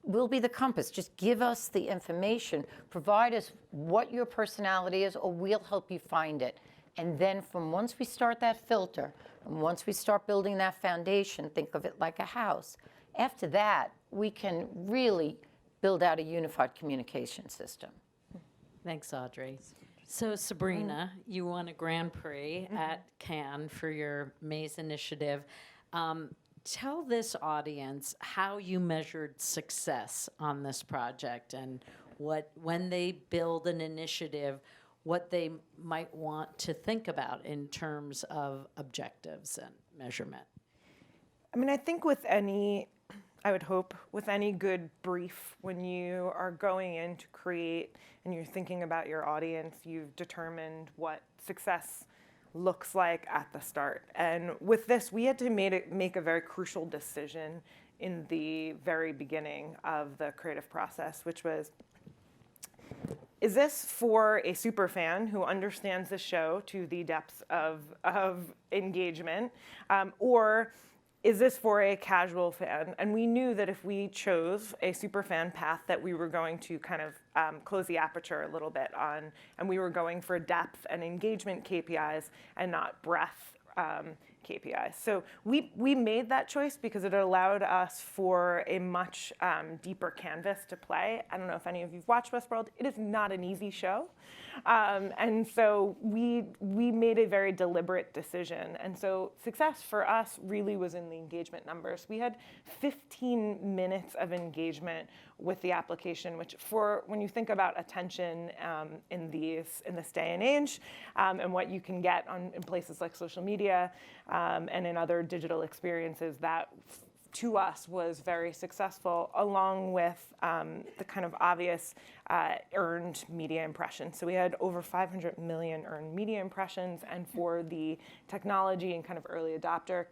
We'll be the compass. Just give us the information. Provide us what your personality is, or we'll help you find it. And then once we start that filter, and once we start building that foundation, think of it like a house. After that, we can really build out a unified communication system. Thanks, Audrey. So Sabrina, you won a Grand Prix at Cannes for your Maze initiative. Tell this audience how you measured success on this project and when they build an initiative, what they might want to think about in terms of objectives and measurement. I mean, I think I would hope with any good brief, when you are going in to create and you're thinking about your audience, you've determined what success looks like at the start. And with this, we had to make a very crucial decision in the very beginning of the creative process, which was, is this for a super fan who understands the show to the depths of engagement, or is this for a casual fan? And we knew that if we chose a super fan path, that we were going to kind of close the aperture a little bit on, and we were going for depth and engagement KPIs and not breadth KPIs. So we made that choice because it allowed us for a much deeper canvas to play. I don't know if any of you've watched Westworld. It is not an easy show. And so we made a very deliberate decision. And so success for us really was in the engagement numbers. We had 15 minutes of engagement with the application, which when you think about attention in this day and age, and what you can get in places like social media and in other digital experiences, that to us was very successful, along with the kind of obvious earned media impressions. So we had over 500 million earned media impressions, and for the technology and kind of early adopter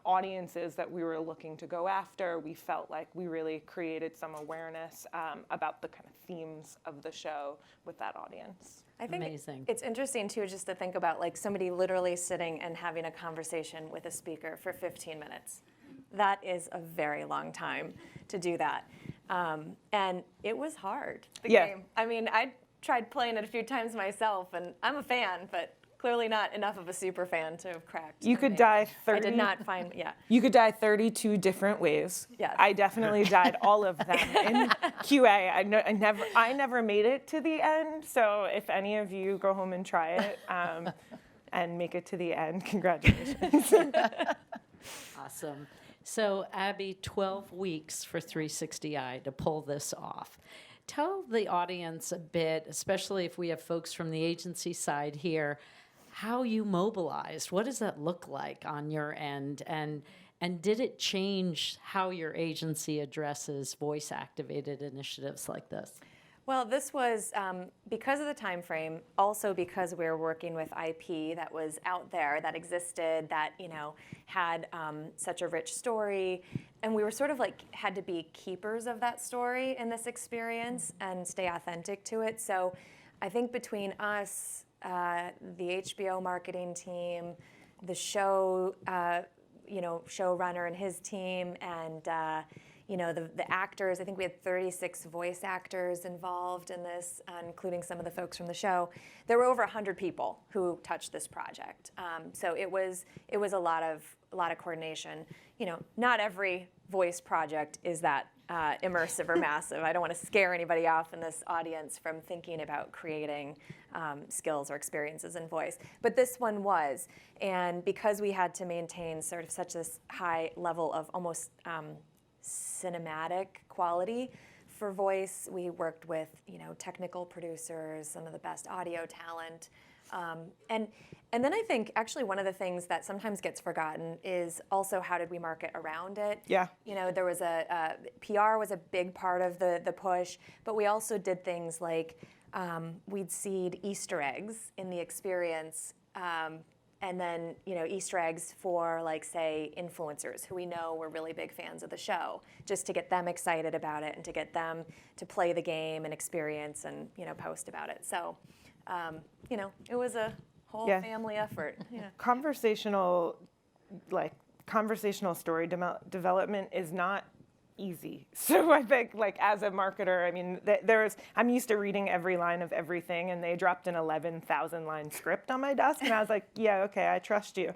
audiences that we were looking to go after, we felt like we really created some awareness about the kind of themes of the show with that audience. I think Amazing. It's interesting too, just to think about like somebody literally sitting and having a conversation with a speaker for 15 minutes. That is a very long time to do that. And it was hard, the game. I mean, I tried playing it a few times myself, and I'm a fan, but clearly not enough of a super fan to have cracked. You could die 30. I did not find, You could die 32 different ways. Yes. I definitely died all of them in QA. I never made it to the end. So if any of you go home and try it and make it to the end, congratulations. Awesome. So Abby, 12 weeks for 360i to pull this off. Tell the audience a bit, especially if we have folks from the agency side here, how you mobilized. What does that look like on your end? And did it change how your agency addresses voice-activated initiatives like this? Well, this was because of the time frame, also because we were working with IP that was out there, that existed, that had such a rich story, and we were sort of like had to be keepers of that story in this experience and stay authentic to it. So I think between us, the HBO marketing team, the show, showrunner and his team, and the actors, I think we had 36 voice actors involved in this, including some of the folks from the show. There were over 100 people who touched this project. So it was a lot of coordination. Not every voice project is that immersive or massive. I don't want to scare anybody off in this audience from thinking about creating skills or experiences in voice. But this one was. And because we had to maintain sort of such this high level of almost cinematic quality. For voice, we worked with, technical producers, some of the best audio talent. And then I think actually one of the things that sometimes gets forgotten is also how did we market around it? Yeah. There was PR was a big part of the push, but we also did things like we'd seed Easter eggs in the experience. And then, Easter eggs for, like, say, influencers who we know were really big fans of the show, just to get them excited about it and to get them to play the game and experience and, post about it. So, it was a whole family effort. Yeah. Conversational story development is not easy. So I think, as a marketer, I mean, I'm used to reading every line of everything, and they dropped an 11,000 line script on my desk, and I was like, yeah, okay, I trust you.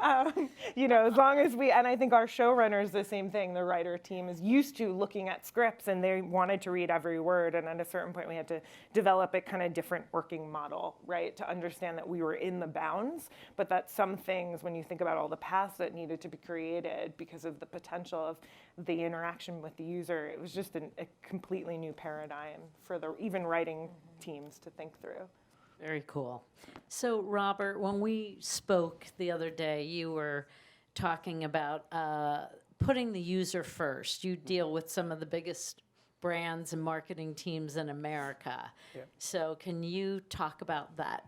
As long as and I think our showrunner is the same thing. The writer team is used to looking at scripts, and they wanted to read every word, and at a certain point we had to develop a kind of different working model, right, to understand that we were in the bounds, but that some things, when you think about all the paths that needed to be created because of the potential of the interaction with the user, it was just a completely new paradigm for the even writing teams to think through. Very cool. So, Robert, when we spoke the other day, you were talking about putting the user first. You deal with some of the biggest brands and marketing teams in America. Yeah. So, can you talk about that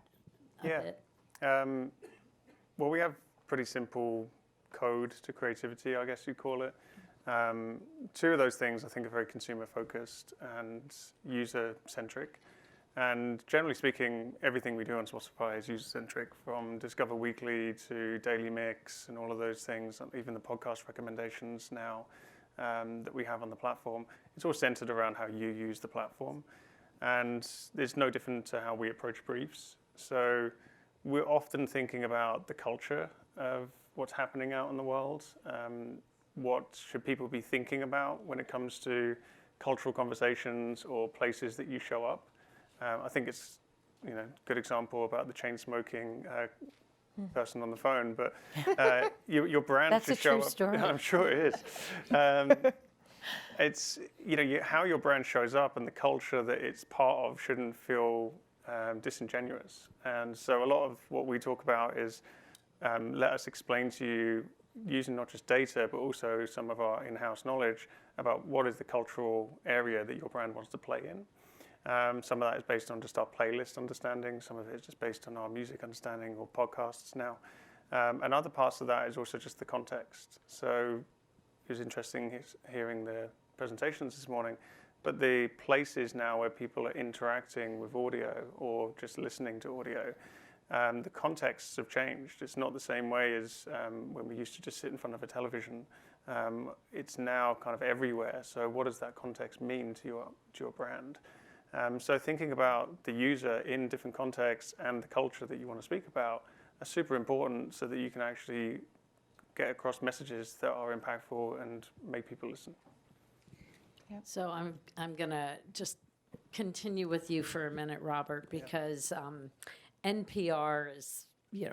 a bit? Well, we have pretty simple code to creativity, I guess you'd call it. Two of those things I think are very consumer focused and user centric. And generally speaking, everything we do on Spotify is user centric, from Discover Weekly to Daily Mix and all of those things, even the podcast recommendations now that we have on the platform. It's all centered around how you use the platform. And it's no different to how we approach briefs. So we're often thinking about the culture of what's happening out in the world. What should people be thinking about when it comes to cultural conversations or places that you show up? I think it's a good example about the chain smoking person on the phone, but your brand That's should a show true up. story. I'm sure it is. It's how your brand shows up and the culture that it's part of shouldn't feel disingenuous. And so a lot of what we talk about is let us explain to you, using not just data, but also some of our in-house knowledge about what is the cultural area that your brand wants to play in. Some of that is based on just our playlist understanding. Some of it is just based on our music understanding or podcasts now. And other parts of that is also just the context. So it was interesting hearing the presentations this morning, but the places now where people are interacting with audio or just listening to audio, the contexts have changed. It's not the same way as when we used to just sit in front of a television. It's now kind of everywhere. So what does that context mean to your brand? So thinking about the user in different contexts and the culture that you want to speak about are super important so that you can actually get across messages that are impactful and make people listen. Yep. So I'm going to just continue with you for a minute, Robert, because NPR is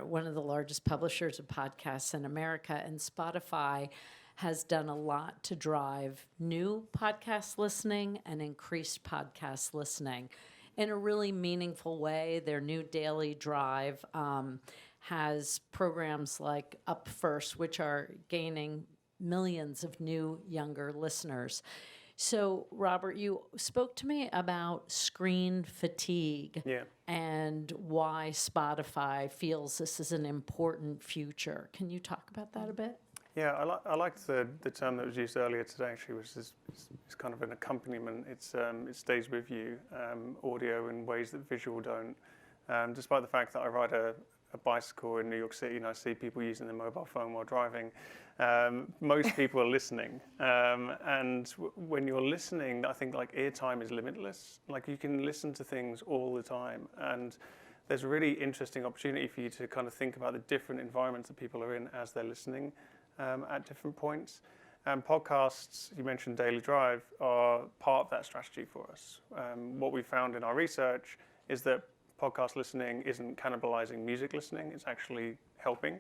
one of the largest publishers of podcasts in America, and Spotify has done a lot to drive new podcast listening and increased podcast listening in a really meaningful way. Their new daily drive has programs like Up First, which are gaining millions of new younger listeners. So, Robert, you spoke to me about screen fatigue and why Spotify feels this is an important future. Can you talk about that a bit? Yeah, I liked the term that was used earlier today, actually, which is kind of an accompaniment. It stays with you, audio in ways that visual don't. Despite the fact that I ride a bicycle in New York City and I see people using their mobile phone while driving, most people are listening. And when you're listening, I think ear-time is limitless. You can listen to things all the time. And there's a really interesting opportunity for you to kind of think about the different environments that people are in as they're listening at different points. Podcasts, you mentioned Daily Drive, are part of that strategy for us. What we found in our research is that podcast listening isn't cannibalizing music listening, it's actually helping.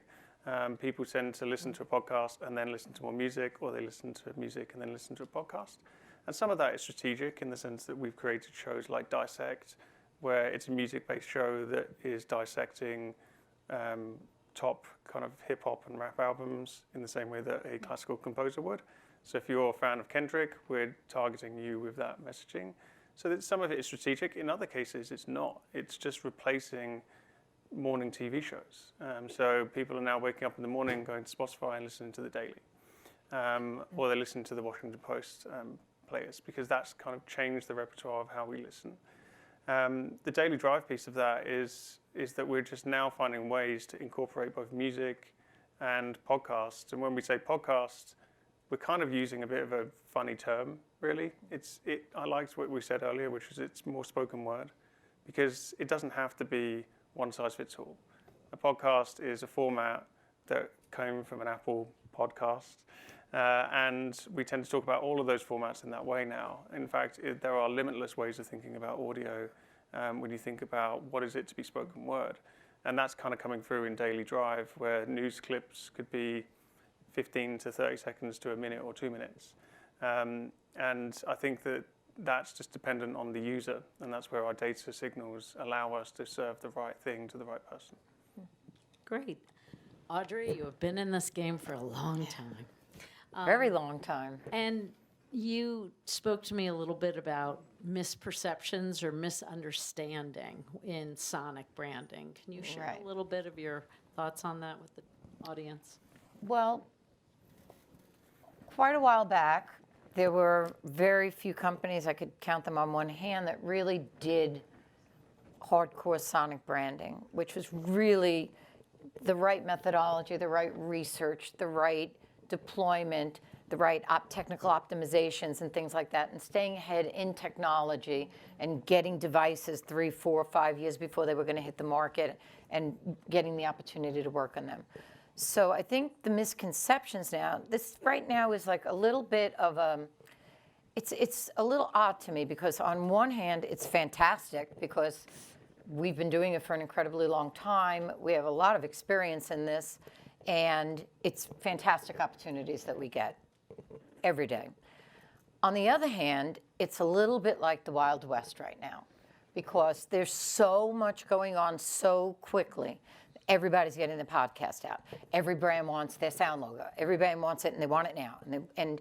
People tend to listen to a podcast and then listen to more music, or they listen to music and then listen to a podcast. And some of that is strategic in the sense that we've created shows like Dissect, where it's a music-based show that is dissecting top kind of hip-hop and rap albums in the same way that a classical composer would. So if you're a fan of Kendrick, we're targeting you with that messaging. So that some of it is strategic. In other cases, it's not. It's just replacing morning TV shows. So people are now waking up in the morning, going to Spotify and listening to The Daily. Or they listen to the Washington Post players, because that's kind of changed the repertoire of how we listen. The daily drive piece of that is that we're just now finding ways to incorporate both music and podcasts. And when we say podcast, we're kind of using a bit of a funny term, really. I liked what we said earlier, which was it's more spoken word, because it doesn't have to be one size fits all. A podcast is a format that came from an Apple podcast, and we tend to talk about all of those formats in that way now. In fact, there are limitless ways of thinking about audio when you think about what is it to be spoken word. And that's kind of coming through in Daily Drive, where news clips could be 15 to 30 seconds to a minute or 2 minutes. And I think that that's just dependent on the user, and that's where our data signals allow us to serve the right thing to the right person. Great. Audrey, you have been in this game for a long time. Very long time. And you spoke to me a little bit about misperceptions or misunderstanding in sonic branding. Can you share Right. a little bit of your thoughts on that with the audience? Well, quite a while back, there were very few companies, I could count them on one hand, that really did hardcore sonic branding, which was really the right methodology, the right research, the right deployment, the right technical optimizations and things like that, and staying ahead in technology and getting devices 3, 4, 5 years before they were going to hit the market and getting the opportunity to work on them. So I think the misconceptions now, this right now is like a little bit of it's a little odd to me, because on one hand, it's fantastic because we've been doing it for an incredibly long time. We have a lot of experience in this, and it's fantastic opportunities that we get every day. On the other hand, it's a little bit like the Wild West right now, because there's so much going on so quickly. Everybody's getting the podcast out. Every brand wants their sound logo. Every brand wants it, and they want it now. And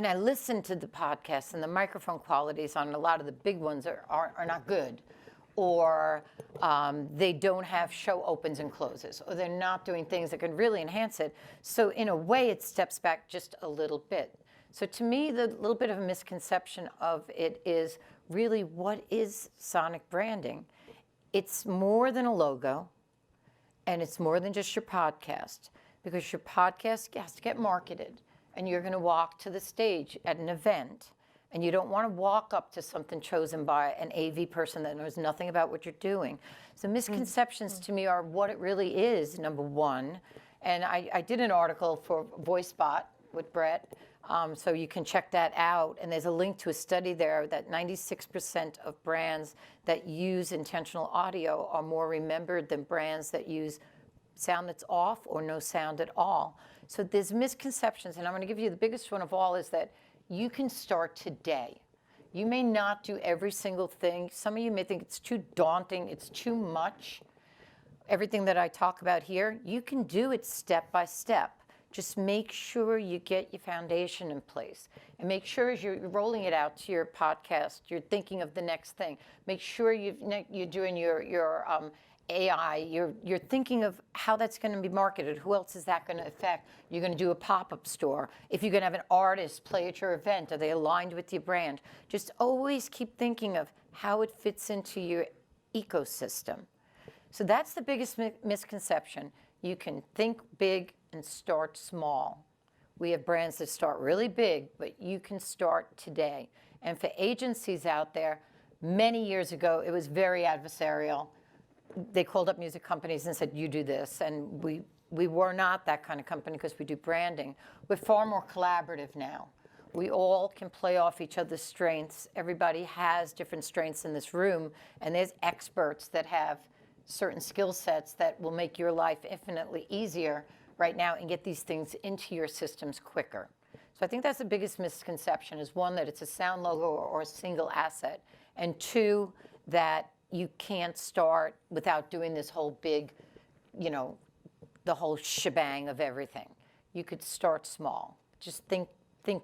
I listen to the podcasts, and the microphone qualities on a lot of the big ones are not good, or they don't have show opens and closes, or they're not doing things that can really enhance it. So in a way, it steps back just a little bit. So to me, the little bit of a misconception of it is really, what is sonic branding? It's more than a logo. And it's more than just your podcast, because your podcast has to get marketed, and you're going to walk to the stage at an event, and you don't want to walk up to something chosen by an AV person that knows nothing about what you're doing. So misconceptions to me are what it really is, number one. And I did an article for VoiceBot with Brett, so you can check that out. And there's a link to a study there that 96% of brands that use intentional audio are more remembered than brands that use sound that's off or no sound at all. So there's misconceptions, and I'm going to give you the biggest one of all, is that you can start today. You may not do every single thing. Some of you may think it's too daunting, it's too much. Everything that I talk about here, you can do it step by step. Just make sure you get your foundation in place, and make sure as you're rolling it out to your podcast, you're thinking of the next thing. Make sure you're doing your AI, you're thinking of how that's going to be marketed. Who else is that going to affect? You're going to do a pop-up store. If you're going to have an artist play at your event, are they aligned with your brand? Just always keep thinking of how it fits into your ecosystem. So that's the biggest misconception. You can think big and start small. We have brands that start really big, but you can start today. And for agencies out there, many years ago, it was very adversarial. They called up music companies and said, you do this. And we were not that kind of company, because we do branding. We're far more collaborative now. We all can play off each other's strengths. Everybody has different strengths in this room, and there's experts that have certain skill sets that will make your life infinitely easier right now and get these things into your systems quicker. So I think that's the biggest misconception is one, that it's a sound logo or a single asset, and two, that you can't start without doing this whole big, the whole shebang of everything. You could start small. Just think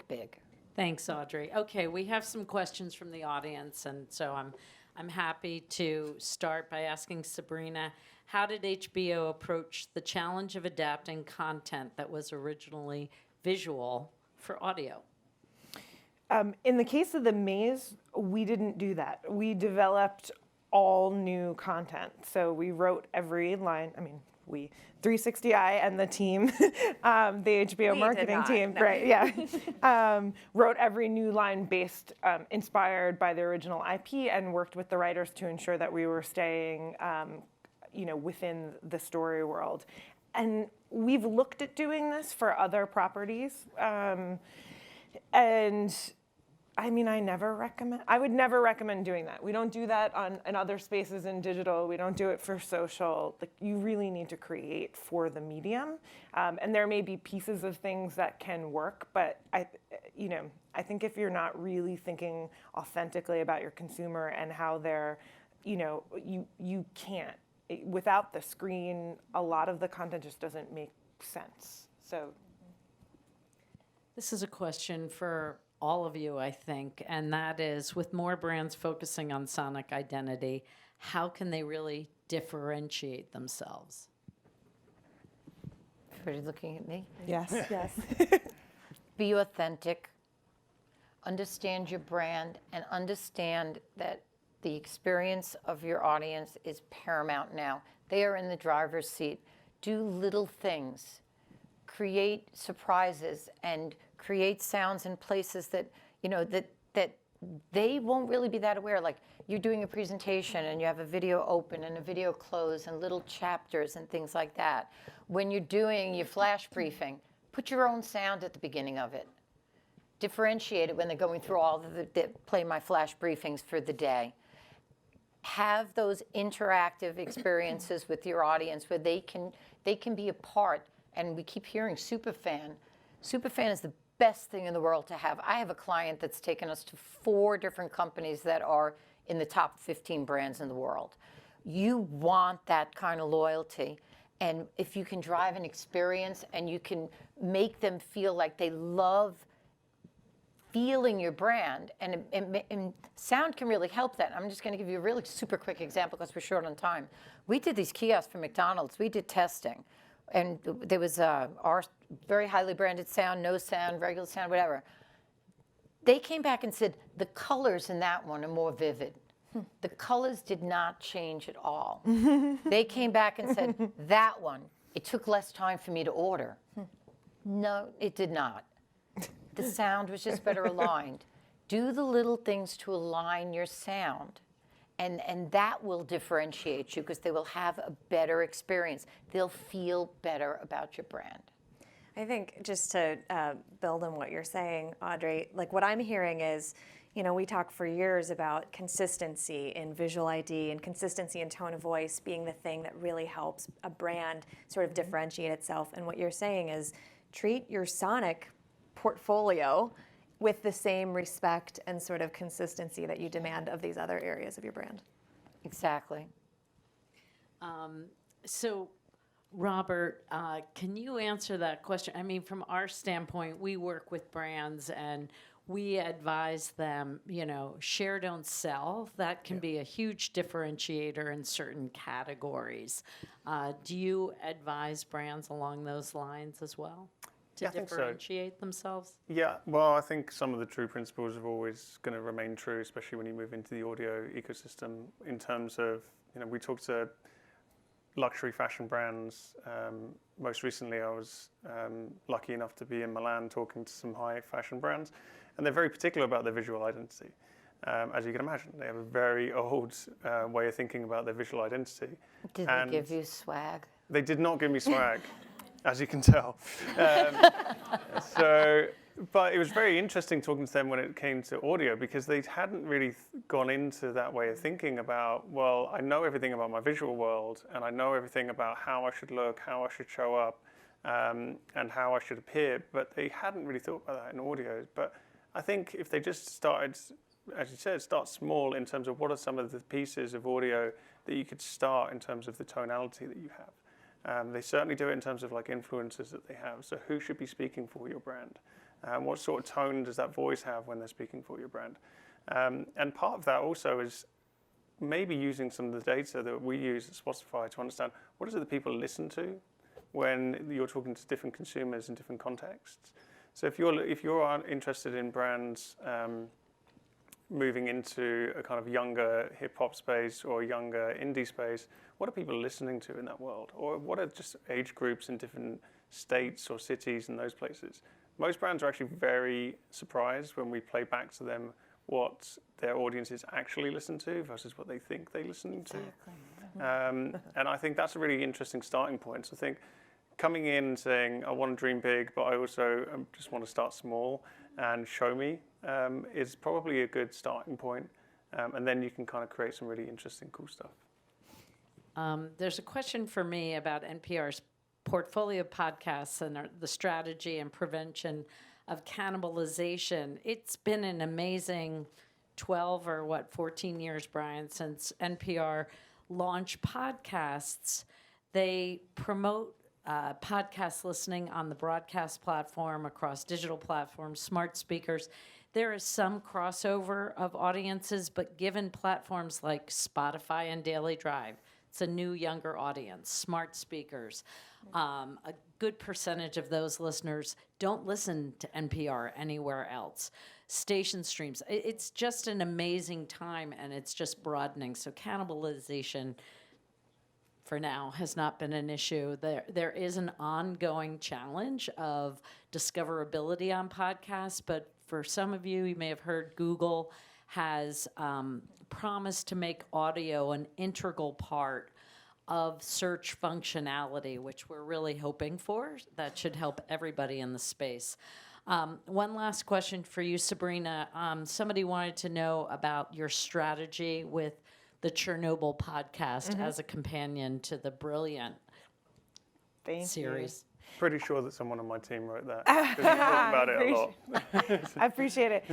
big. Thanks, Audrey. Okay, we have some questions from the audience, and so I'm happy to start by asking Sabrina, how did HBO approach the challenge of adapting content that was originally visual for audio? In the case of the maze, we didn't do that. We developed all new content. So we wrote every line. I mean, we, 360i and the team, the HBO marketing team, no. Right? Yeah, wrote every new line based, inspired by the original IP, and worked with the writers to ensure that we were staying, within the story world. And we've looked at doing this for other properties, and I mean, I would never recommend doing that. We don't do that in other spaces in digital. We don't do it for social. Like, you really need to create for the medium. And there may be pieces of things that can work, but I think if you're not really thinking authentically about your consumer and how they're, you can't. Without the screen, a lot of the content just doesn't make sense. So this is a question for all of you, I think, and that is, with more brands focusing on sonic identity, how can they really differentiate themselves? Everybody looking at me? yes, yes. Be authentic, understand your brand, and understand that the experience of your audience is paramount now. They are in the driver's seat. Do little things. Create surprises and create sounds in places that, that they won't really be that aware. Like, you're doing a presentation and you have a video open and a video close and little chapters and things like that. When you're doing your flash briefing, put your own sound at the beginning of it. Differentiate it when they're going through all play my flash briefings for the day. Have those interactive experiences with your audience where they can be a part. And we keep hearing superfan. Superfan is the best thing in the world to have. I have a client that's taken us to 4 different companies that are in the top 15 brands in the world. You want that kind of loyalty. And if you can drive an experience and you can make them feel like they love feeling your brand, and sound can really help that. I'm just going to give you a really super quick example because we're short on time. We did these kiosks for McDonald's. We did testing. And there was our very highly branded sound, no sound, regular sound, whatever. They came back and said, the colors in that one are more vivid. The colors did not change at all. They came back and said, that one, it took less time for me to order. No, it did not. The sound was just better aligned. Do the little things to align your sound. And that will differentiate you because they will have a better experience. They'll feel better about your brand. I think just to build on what you're saying, Audrey, like what I'm hearing is, we talk for years about consistency in visual ID and consistency in tone of voice being the thing that really helps a brand sort of differentiate itself. And what you're saying is treat your sonic portfolio with the same respect and sort of consistency that you demand of these other areas of your brand. Exactly. So, Robert, can you answer that question? I mean, from our standpoint, we work with brands and we advise them, share, don't sell. That can be a huge differentiator in certain categories. Do you advise brands along those lines as well? To differentiate themselves? Yeah, well, I think some of the true principles are always going to remain true, especially when you move into the audio ecosystem. In terms of, we talk to luxury fashion brands. Most recently, I was lucky enough to be in Milan talking to some high fashion brands, and they're very particular about their visual identity. As you can imagine, they have a very old way of thinking about their visual identity. Did they give you swag? They did not give me swag. As you can tell. But it was very interesting talking to them when it came to audio because they hadn't really gone into that way of thinking about, well, I know everything about my visual world and I know everything about how I should look, how I should show up, and how I should appear, but they hadn't really thought about that in audio. But I think if they just started, as you said, start small in terms of what are some of the pieces of audio that you could start in terms of the tonality that you have. They certainly do it in terms of like influencers that they have. So who should be speaking for your brand? What sort of tone does that voice have when they're speaking for your brand? And part of that also is maybe using some of the data that we use at Spotify to understand what is it that people listen to when you're talking to different consumers in different contexts. So if you're interested in brands moving into a kind of younger hip hop space or younger indie space, what are people listening to in that world? Or what are just age groups in different states or cities and those places? Most brands are actually very surprised when we play back to them what their audiences actually listen to versus what they think they're listening to. And I think that's a really interesting starting point. So I think coming in and saying, I want to dream big, but I also just want to start small and show me is probably a good starting point. And then you can kind of create some really interesting, cool stuff. There's a question for me about NPR's portfolio podcasts and the strategy and prevention of cannibalization. It's been an amazing 12 or 14 years, Brian, since NPR launched podcasts. They promote podcast listening on the broadcast platform, across digital platforms, smart speakers. There is some crossover of audiences, but given platforms like Spotify and Daily Drive, it's a new, younger audience, smart speakers. A good percentage of those listeners don't listen to NPR anywhere else. Station streams. It's just an amazing time, and it's just broadening. So cannibalization, for now, has not been an issue. There is an ongoing challenge of discoverability on podcasts, but for some of you, you may have heard Google has promised to make audio an integral part of search functionality, which we're really hoping for. That should help everybody in the space. One last question for you, Sabrina. Somebody wanted to know about your strategy with the Chernobyl podcast as a companion to the Brilliant series. Pretty sure that someone on my team wrote that, because we talk about it a lot. I appreciate it.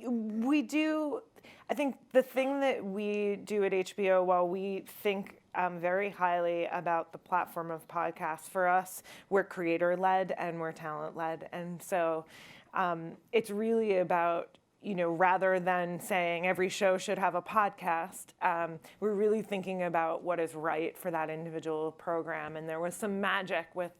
We do, I think the thing that we do at HBO, while we think very highly about the platform of podcasts, for us, we're creator-led and we're talent-led. And so it's really about, rather than saying every show should have a podcast, we're really thinking about what is right for that individual program. And there was some magic with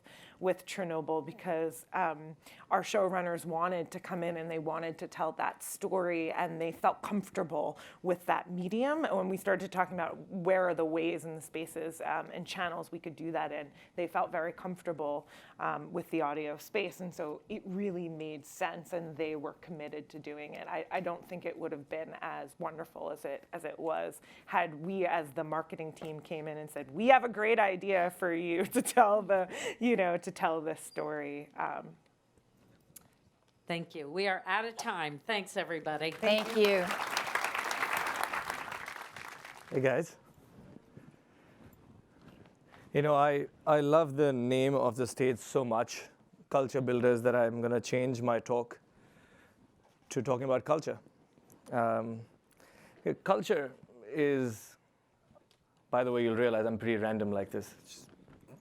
Chernobyl because our showrunners wanted to come in and they wanted to tell that story, and they felt comfortable with that medium. And when we started talking about where are the ways and the spaces and channels we could do that in, they felt very comfortable with the audio space. And so it really made sense, and they were committed to doing it. I don't think it would have been as wonderful as it was had we, as the marketing team, came in and said, we have a great idea for you to tell to tell this story. Thank you. We are out of time. Thanks, everybody. Thank you. Hey, guys. I love the name of the stage so much, Culture Builders, that I'm going to change my talk to talking about culture. Culture is, by the way, you'll realize I'm pretty random like this. Just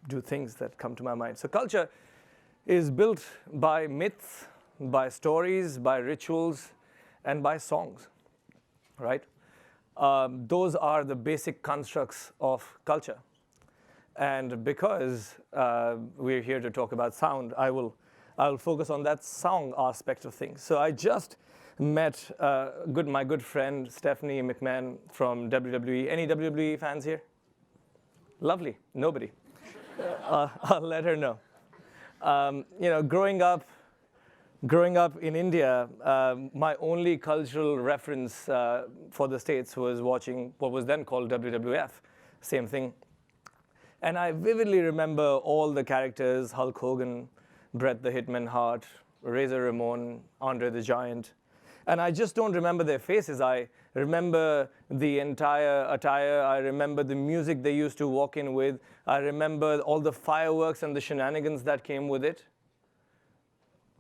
do things that come to my mind. So culture is built by myths, by stories, by rituals, and by songs, right? Those are the basic constructs of culture. And because we're here to talk about sound, I'll focus on that sound aspect of things. So I just met my good friend Stephanie McMahon from WWE. Any WWE fans here? Lovely. Nobody. I'll let her know. Growing up in India, my only cultural reference for the States was watching what was then called WWF, same thing. And I vividly remember all the characters: Hulk Hogan, Bret the Hitman Hart, Razor Ramon, Andre the Giant. And I just don't remember their faces. I remember the entire attire. I remember the music they used to walk in with. I remember all the fireworks and the shenanigans that came with it.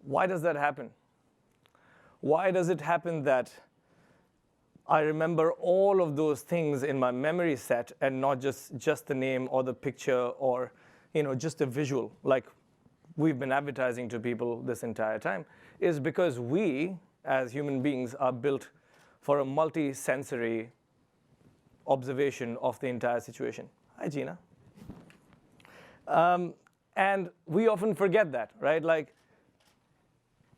Why does that happen? Why does it happen that I remember all of those things in my memory set and not just the name or the picture or just a visual, like we've been advertising to people this entire time? Is because we, as human beings, are built for a multi-sensory observation of the entire situation. Hi, Gina. And we often forget that, right? Like,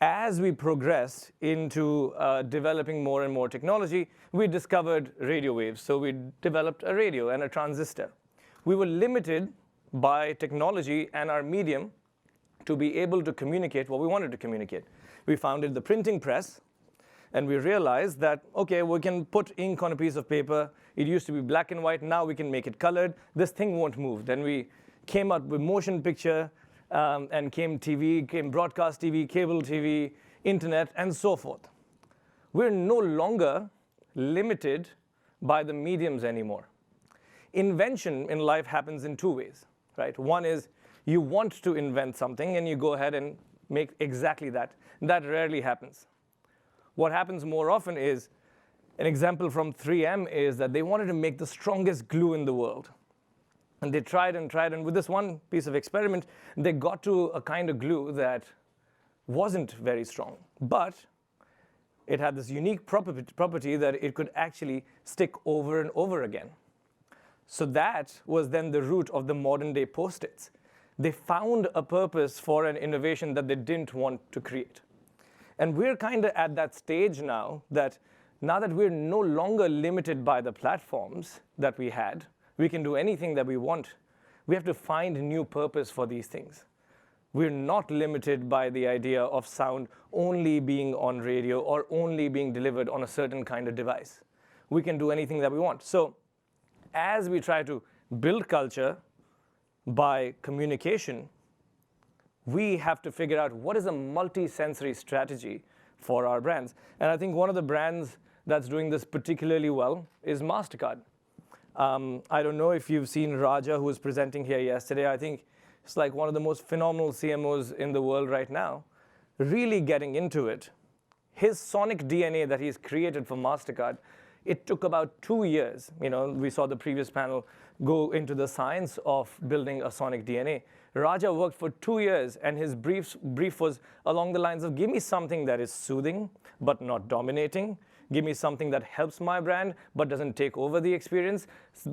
as we progressed into developing more and more technology, we discovered radio waves. So we developed a radio and a transistor. We were limited by technology and our medium to be able to communicate what we wanted to communicate. We founded the printing press, and we realized that, okay, we can put ink on a piece of paper. It used to be black and white. Now we can make it colored. This thing won't move. Then we came up with motion picture, and came TV, came broadcast TV, cable TV, internet, and so forth. We're no longer limited by the mediums anymore. Invention in life happens in two ways, right? One is you want to invent something, and you go ahead and make exactly that. That rarely happens. What happens more often is, an example from 3M is that they wanted to make the strongest glue in the world. And they tried, and with this one piece of experiment, they got to a kind of glue that wasn't very strong. But it had this unique property that it could actually stick over and over again. So that was then the root of the modern day Post-its. They found a purpose for an innovation that they didn't want to create. And we're kind of at that stage now that we're no longer limited by the platforms that we had, we can do anything that we want. We have to find a new purpose for these things. We're not limited by the idea of sound only being on radio or only being delivered on a certain kind of device. We can do anything that we want. So as we try to build culture by communication, we have to figure out what is a multi-sensory strategy for our brands. And I think one of the brands that's doing this particularly well is MasterCard. I don't know if you've seen Raja, who was presenting here yesterday. I think it's like one of the most phenomenal CMOs in the world right now, really getting into it. His sonic DNA that he's created for MasterCard, it took about 2 years. We saw the previous panel go into the science of building a sonic DNA. Raja worked for 2 years, and his brief was along the lines of, give me something that is soothing, but not dominating. Give me something that helps my brand, but doesn't take over the experience.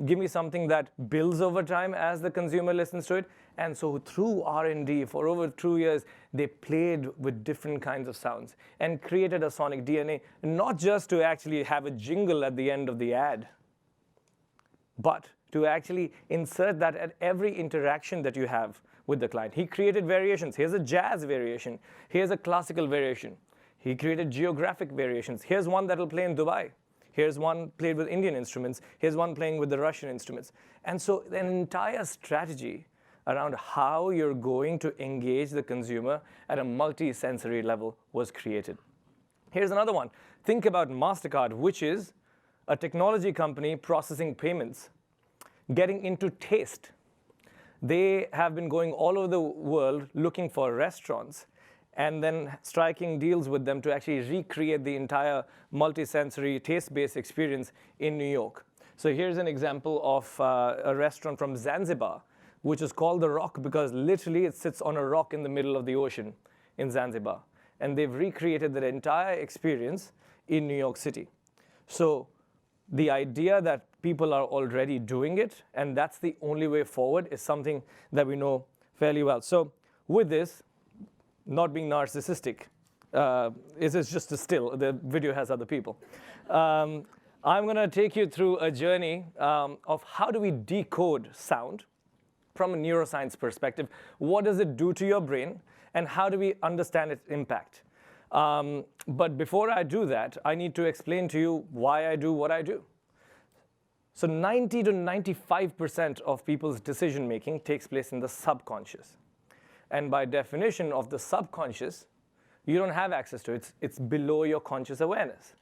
Give me something that builds over time as the consumer listens to it. And so through R&D, for over 2 years, they played with different kinds of sounds and created a sonic DNA, not just to actually have a jingle at the end of the ad, but to actually insert that at every interaction that you have with the client. He created variations. Here's a jazz variation. Here's a classical variation. He created geographic variations. Here's one that'll play in Dubai. Here's one played with Indian instruments. Here's one playing with the Russian instruments. And so an entire strategy around how you're going to engage the consumer at a multi-sensory level was created. Here's another one. Think about MasterCard, which is a technology company processing payments, getting into taste. They have been going all over the world looking for restaurants and then striking deals with them to actually recreate the entire multi-sensory taste-based experience in New York. So here's an example of a restaurant from Zanzibar, which is called The Rock because literally it sits on a rock in the middle of the ocean in Zanzibar. And they've recreated that entire experience in New York City. So the idea that people are already doing it, and that's the only way forward, is something that we know fairly well. So with this, not being narcissistic, this is just a still. The video has other people. I'm going to take you through a journey of how do we decode sound from a neuroscience perspective. What does it do to your brain? And how do we understand its impact? But before I do that, I need to explain to you why I do what I do. So 90 to 95% of people's decision-making takes place in the subconscious. And by definition of the subconscious, you don't have access to it. It's below your conscious awareness.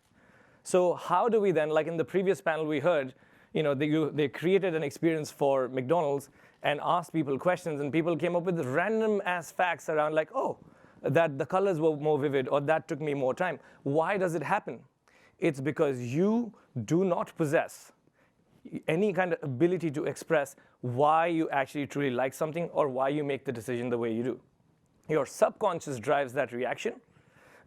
So how do we then, like in the previous panel we heard, they created an experience for McDonald's and asked people questions, and people came up with random ass facts around like, oh, that the colors were more vivid, or that took me more time. Why does it happen? It's because you do not possess any kind of ability to express why you actually truly like something or why you make the decision the way you do. Your subconscious drives that reaction,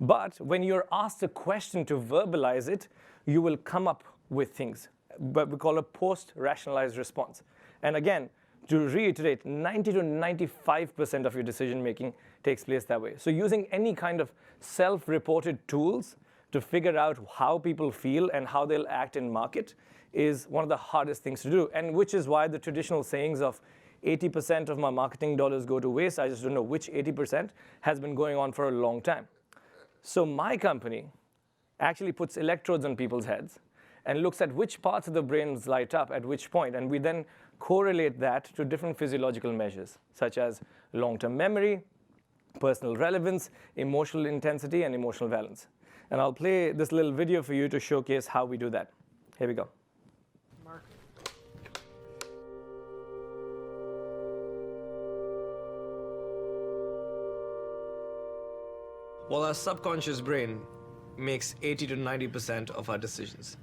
but when you're asked a question to verbalize it, you will come up with things, but we call a post-rationalized response. And again, to reiterate, 90 to 95% of your decision making takes place that way. So using any kind of self-reported tools to figure out how people feel and how they'll act in market is one of the hardest things to do, and which is why the traditional sayings of 80% of my marketing dollars go to waste, I just don't know which 80%, has been going on for a long time. So my company actually puts electrodes on people's heads and looks at which parts of the brains light up at which point, and we then correlate that to different physiological measures, such as long-term memory, personal relevance, emotional intensity, and emotional valence. And I'll play this little video for you to showcase how we do that. Here we go. Well, our subconscious brain makes 80 to 90% of our decisions.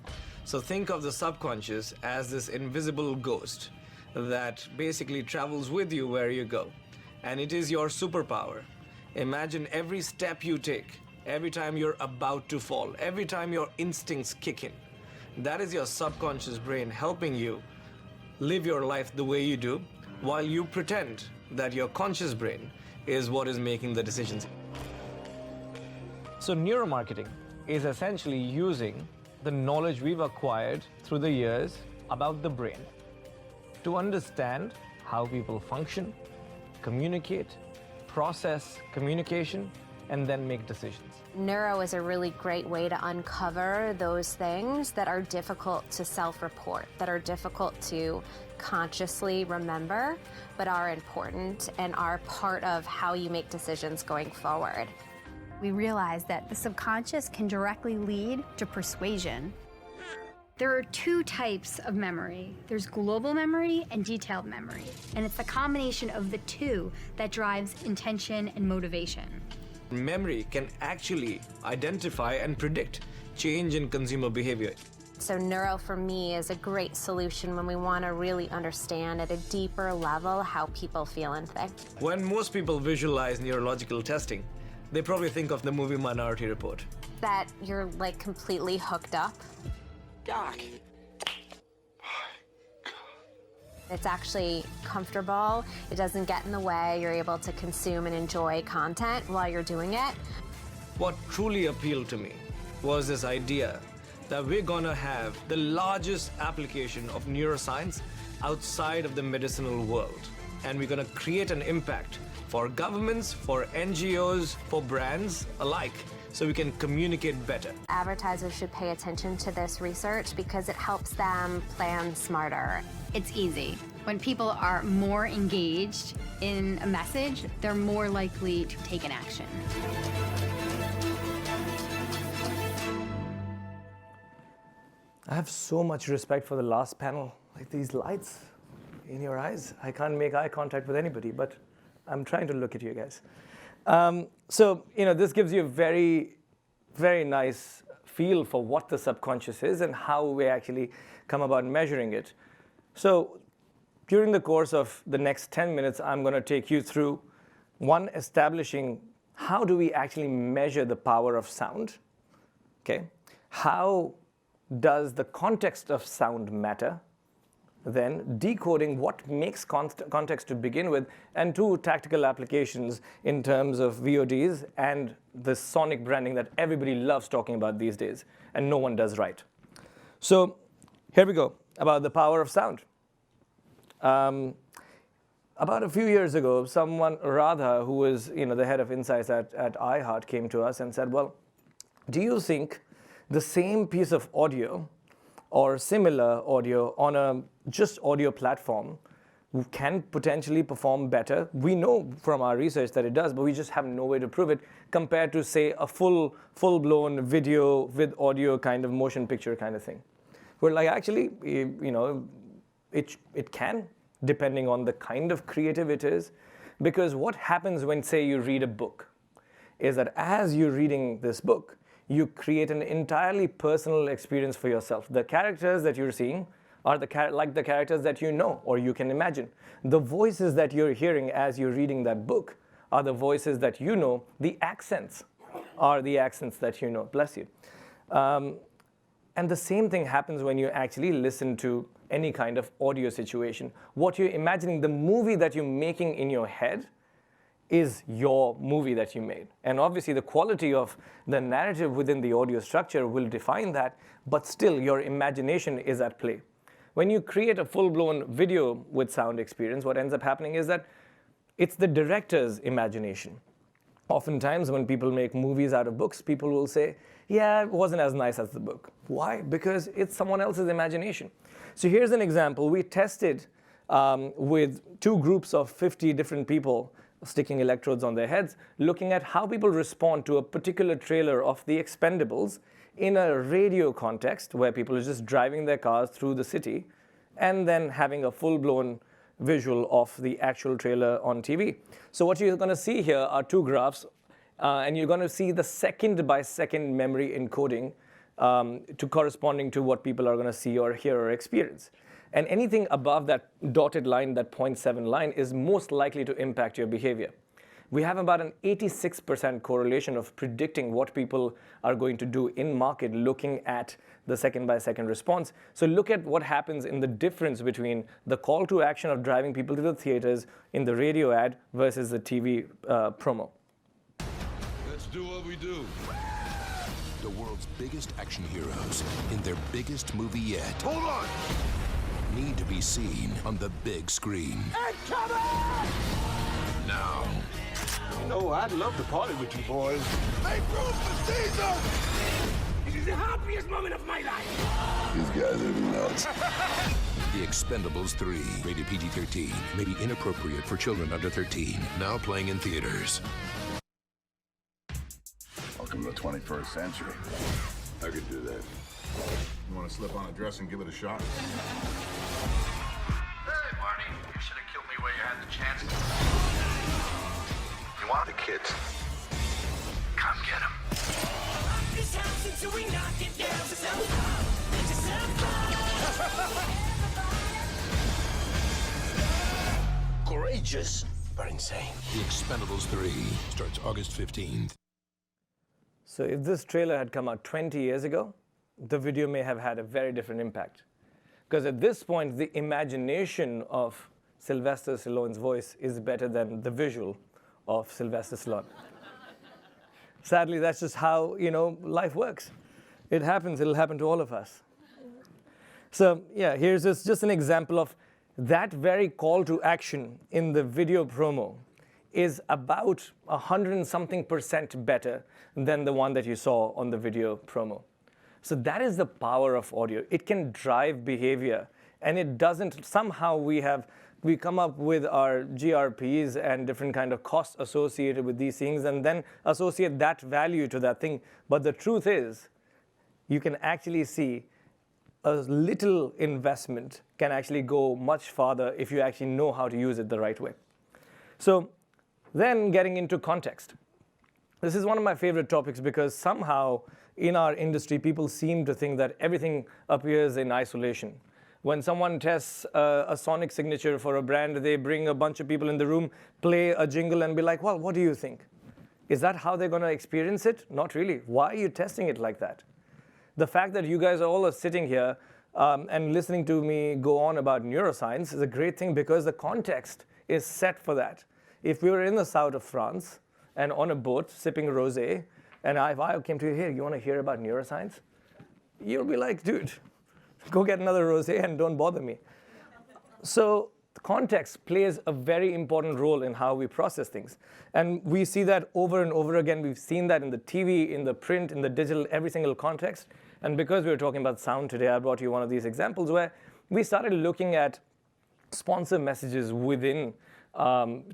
So think of the subconscious as this invisible ghost that basically travels with you where you go. And it is your superpower. Imagine every step you take, every time you're about to fall, every time your instincts kick in. That is your subconscious brain helping you live your life the way you do, while you pretend that your conscious brain is what is making the decisions. So neuromarketing is essentially using the knowledge we've acquired through the years about the brain to understand how people function, communicate, process communication, and then make decisions. Neuro is a really great way to uncover those things that are difficult to self-report, that are difficult to consciously remember, but are important and are part of how you make decisions going forward. We realized that the subconscious can directly lead to persuasion. There are two types of memory. There's global memory and detailed memory. And it's the combination of the two that drives intention and motivation. Memory can actually identify and predict change in consumer behavior. So neuro for me is a great solution when we want to really understand at a deeper level how people feel and think. When most people visualize neurological testing, they probably think of the movie Minority Report. That you're like completely hooked up. Doc. It's actually comfortable. It doesn't get in the way. You're able to consume and enjoy content while you're doing it. What truly appealed to me was this idea that we're gonna have the largest application of neuroscience outside of the medicinal world. And we're gonna create an impact for governments, for NGOs, for brands alike, so we can communicate better. Advertisers should pay attention to this research because it helps them plan smarter. It's easy. When people are more engaged in a message, they're more likely to take an action. I have so much respect for the last panel. Like these lights in your eyes. I can't make eye contact with anybody, but I'm trying to look at you guys. So, this gives you a very, very nice feel for what the subconscious is and how we actually come about measuring it. So, during the course of the next 10 minutes, I'm going to take you through, one, establishing how do we actually measure the power of sound, okay? How does the context of sound matter? Then decoding what makes context to begin with, and two, tactical applications in terms of VODs and the sonic branding that everybody loves talking about these days, and no one does right. So here we go, about the power of sound. About a few years ago, someone, Radha, who was the head of insights at iHeart, came to us and said, well, do you think the same piece of audio or similar audio on a just audio platform can potentially perform better. We know from our research that it does, but we just have no way to prove it compared to, say, a full-blown video with audio kind of motion picture kind of thing. Where like actually, it can, depending on the kind of creative it is. Because what happens when, say, you read a book is that as you're reading this book, you create an entirely personal experience for yourself. The characters that you're seeing are like the characters that you know or you can imagine. The voices that you're hearing as you're reading that book are the voices that you know. The accents are the accents that you know. Bless you. And the same thing happens when you actually listen to any kind of audio situation. What you're imagining, the movie that you're making in your head is your movie that you made. And obviously the quality of the narrative within the audio structure will define that, but still your imagination is at play. When you create a full-blown video with sound experience, what ends up happening is that it's the director's imagination. Oftentimes when people make movies out of books, people will say, yeah, it wasn't as nice as the book. Why? Because it's someone else's imagination. So here's an example. We tested with 2 groups of 50 different people sticking electrodes on their heads, looking at how people respond to a particular trailer of The Expendables in a radio context where people are just driving their cars through the city and then having a full-blown visual of the actual trailer on TV. So what you're going to see here are 2 graphs, and you're going to see the second-by-second memory encoding to corresponding to what people are going to see or hear or experience. And anything above that dotted line, that 0.7 line, is most likely to impact your behavior. We have about an 86% correlation of predicting what people are going to do in market looking at the second-by-second response. So look at what happens in the difference between the call to action of driving people to the theaters in the radio ad versus the TV promo. Let's do what we do. The world's biggest action heroes in their biggest movie yet. Hold on! Need to be seen on the big screen. Incoming! Now. Oh, I'd love to party with you boys. Hey, Bruce the Caesar! This is the happiest moment of my life. These guys are nuts. The Expendables 3, rated PG-13, may be inappropriate for children under 13. Now playing in theaters. Welcome to the 21st century. I could do that. You want to slip on a dress and give it a shot? Hey, Marty, you should have killed me while you had the chance. You want the kids? Come get them. This house until we knock it down. Courageous, but insane. The Expendables 3 starts August 15th. So if this trailer had come out 20 years ago, the video may have had a very different impact. Because at this point, the imagination of Sylvester Stallone's voice is better than the visual of Sylvester Stallone. Sadly, that's just how, life works. It happens, it'll happen to all of us. So yeah, here's just an example of that very call to action in the video promo is about 100-something% better than the one that you saw on the video promo. So that is the power of audio. It can drive behavior, and it doesn't, somehow we come up with our GRPs and different kind of costs associated with these things and then associate that value to that thing. But the truth is, you can actually see a little investment can actually go much farther if you actually know how to use it the right way. So then getting into context. This is one of my favorite topics because somehow in our industry, people seem to think that everything appears in isolation. When someone tests a sonic signature for a brand, they bring a bunch of people in the room, play a jingle and be like, well, what do you think? Is that how they're going to experience it? Not really. Why are you testing it like that? The fact that you guys are all sitting here and listening to me go on about neuroscience is a great thing because the context is set for that. If we were in the south of France and on a boat sipping rosé, and if I came to you, here, you want to hear about neuroscience? You'll be like, dude, go get another rosé and don't bother me. So context plays a very important role in how we process things. And we see that over and over again. We've seen that in the TV, in the print, in the digital, every single context. And because we were talking about sound today, I brought you one of these examples where we started looking at sponsor messages within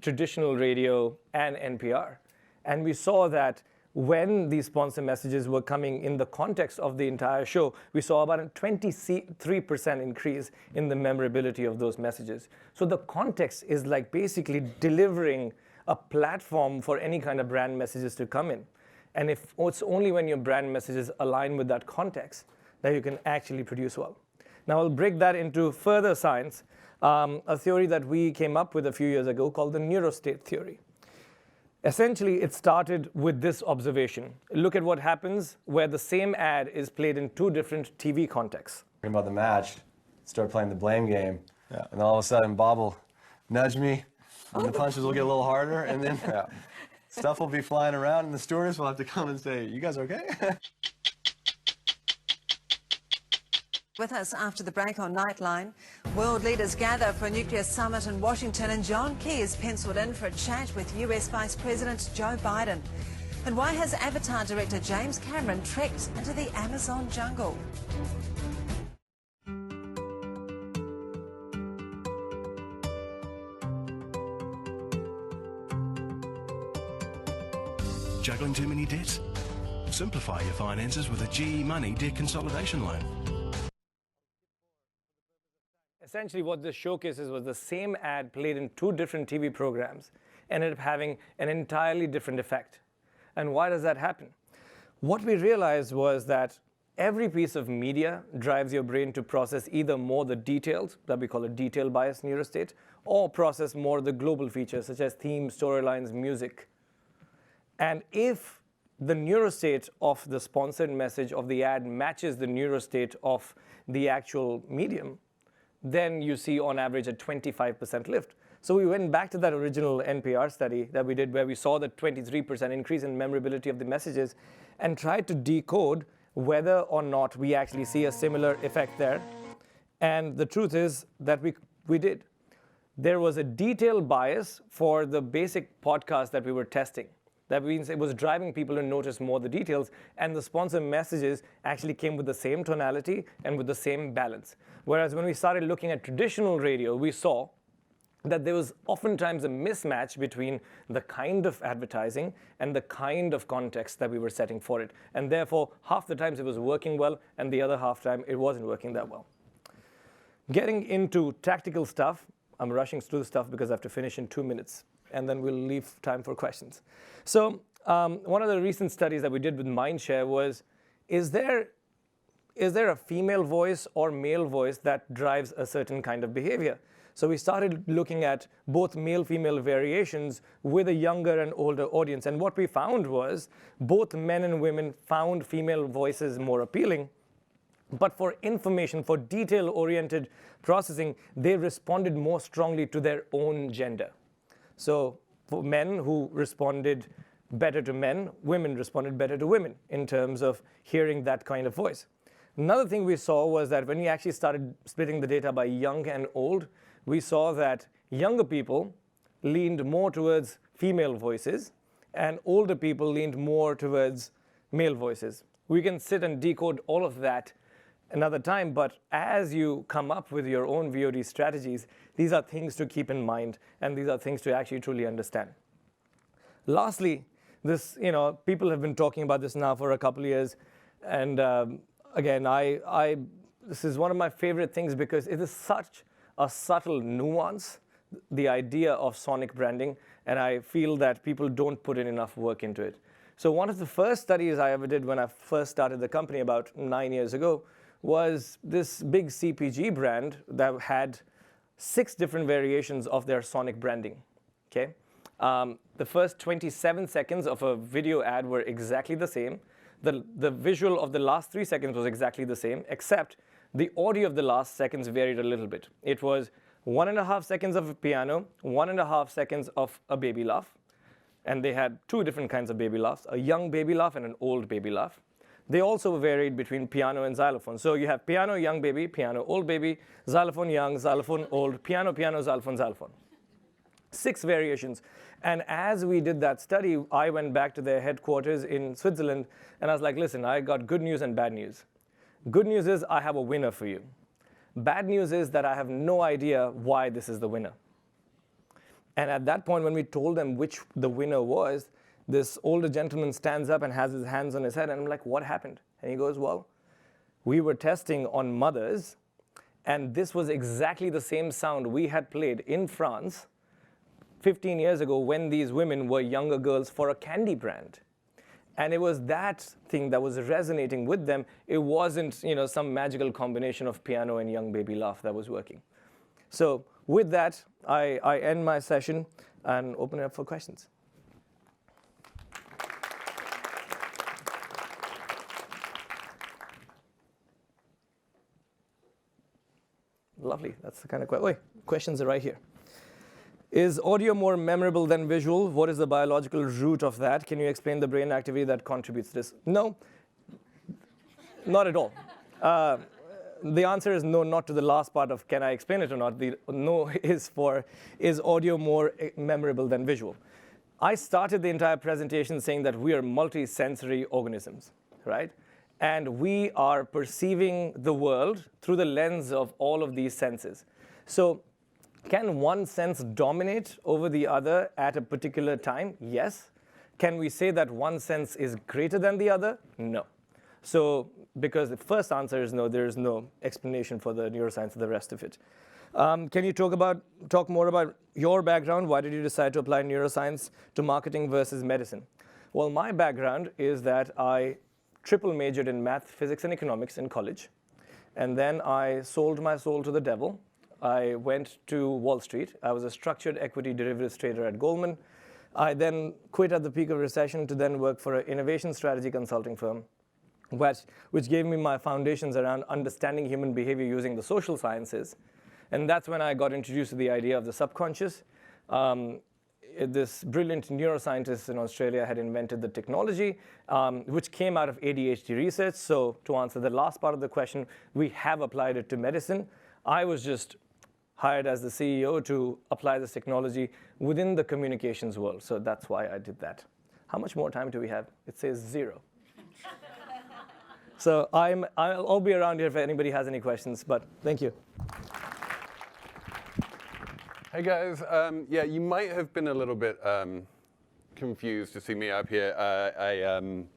traditional radio and NPR. And we saw that when these sponsor messages were coming in the context of the entire show, we saw about a 23% increase in the memorability of those messages. So the context is like basically delivering a platform for any kind of brand messages to come in. And if it's only when your brand messages align with that context that you can actually produce well. Now I'll break that into further science, a theory that we came up with a few years ago called the neurostate theory. Essentially, it started with this observation. Look at what happens where the same ad is played in two different TV contexts. Talking about the match, start playing the blame game, and then all of a sudden Bob will nudge me, and the punches will get a little harder, and then stuff will be flying around, and the stewardess will have to come and say, "You guys okay?" With us after the break on Nightline, world leaders gather for a nuclear summit in Washington, and John Key is penciled in for a chat with US Vice President Joe Biden. And why has Avatar director James Cameron trekked into the Amazon jungle? Juggling too many debts? Simplify your finances with a GE Money debt consolidation loan. Essentially what this showcases was the same ad played in two different TV programs ended up having an entirely different effect. And why does that happen? What we realized was that every piece of media drives your brain to process either more the details, that we call a detail bias neurostate, or process more the global features such as themes, storylines, music. And if the neurostate of the sponsored message of the ad matches the neurostate of the actual medium, then you see on average a 25% lift. So we went back to that original NPR study that we did where we saw the 23% increase in memorability of the messages and tried to decode whether or not we actually see a similar effect there. And the truth is that we did. There was a detail bias for the basic podcast that we were testing. That means it was driving people to notice more the details, and the sponsor messages actually came with the same tonality and with the same balance. Whereas when we started looking at traditional radio, we saw that there was oftentimes a mismatch between the kind of advertising and the kind of context that we were setting for it. And therefore, half the times it was working well, and the other half time it wasn't working that well. Getting into tactical stuff, I'm rushing through the stuff because I have to finish in 2 minutes, and then we'll leave time for questions. So one of the recent studies that we did with Mindshare was, is there a female voice or male voice that drives a certain kind of behavior? So we started looking at both male-female variations with a younger and older audience. And what we found was both men and women found female voices more appealing. But for information, for detail-oriented processing, they responded more strongly to their own gender. So for men who responded better to men, women responded better to women in terms of hearing that kind of voice. Another thing we saw was that when we actually started splitting the data by young and old, we saw that younger people leaned more towards female voices and older people leaned more towards male voices. We can sit and decode all of that another time, but as you come up with your own VOD strategies, these are things to keep in mind, and these are things to actually truly understand. Lastly, this, people have been talking about this now for a couple of years, and again, this is one of my favorite things because it is such a subtle nuance, the idea of sonic branding, and I feel that people don't put in enough work into it. So one of the first studies I ever did when I first started the company about 9 years ago was this big CPG brand that had 6 different variations of their sonic branding. Okay, the first 27 seconds of a video ad were exactly the same. The visual of the last 3 seconds was exactly the same, except the audio of the last seconds varied a little bit. It was 1.5 seconds of a piano, 1.5 seconds of a baby laugh. And they had 2 different kinds of baby laughs, a young baby laugh and an old baby laugh. They also varied between piano and xylophone. So you have piano, young baby, piano, old baby, xylophone, young, xylophone, old, piano, piano, xylophone, xylophone. 6 variations. And as we did that study, I went back to their headquarters in Switzerland, and I was like, listen, I got good news and bad news. Good news is I have a winner for you. Bad news is that I have no idea why this is the winner. And at that point, when we told them which the winner was, this older gentleman stands up and has his hands on his head, and I'm like, what happened? And he goes, well, we were testing on mothers, and this was exactly the same sound we had played in France 15 years ago when these women were younger girls for a candy brand. And it was that thing that was resonating with them. It wasn't, some magical combination of piano and young baby laugh that was working. So with that, I end my session and open it up for questions. Lovely. That's the kind of question. Questions are right here. Is audio more memorable than visual? What is the biological root of that? Can you explain the brain activity that contributes to this? No, not at all. The answer is no, not to the last part of can I explain it or not. The no is audio more memorable than visual? I started the entire presentation saying that we are multi-sensory organisms, right? And we are perceiving the world through the lens of all of these senses. So can one sense dominate over the other at a particular time? Yes. Can we say that one sense is greater than the other? No. So because the first answer is no, there is no explanation for the neuroscience of the rest of it. Can you talk more about your background? Why did you decide to apply neuroscience to marketing versus medicine? Well, my background is that I triple majored in math, physics, and economics in college. And then I sold my soul to the devil. I went to Wall Street. I was a structured equity derivatives trader at Goldman. I then quit at the peak of recession to then work for an innovation strategy consulting firm, which gave me my foundations around understanding human behavior using the social sciences. And that's when I got introduced to the idea of the subconscious. This brilliant neuroscientist in Australia had invented the technology, which came out of ADHD research. So to answer the last part of the question, we have applied it to medicine. I was just hired as the CEO to apply this technology within the communications world. So that's why I did that. How much more time do we have? It says 0. So I'll be around here if anybody has any questions, but thank you. Hey guys, yeah, you might have been a little bit confused to see me up here. I'm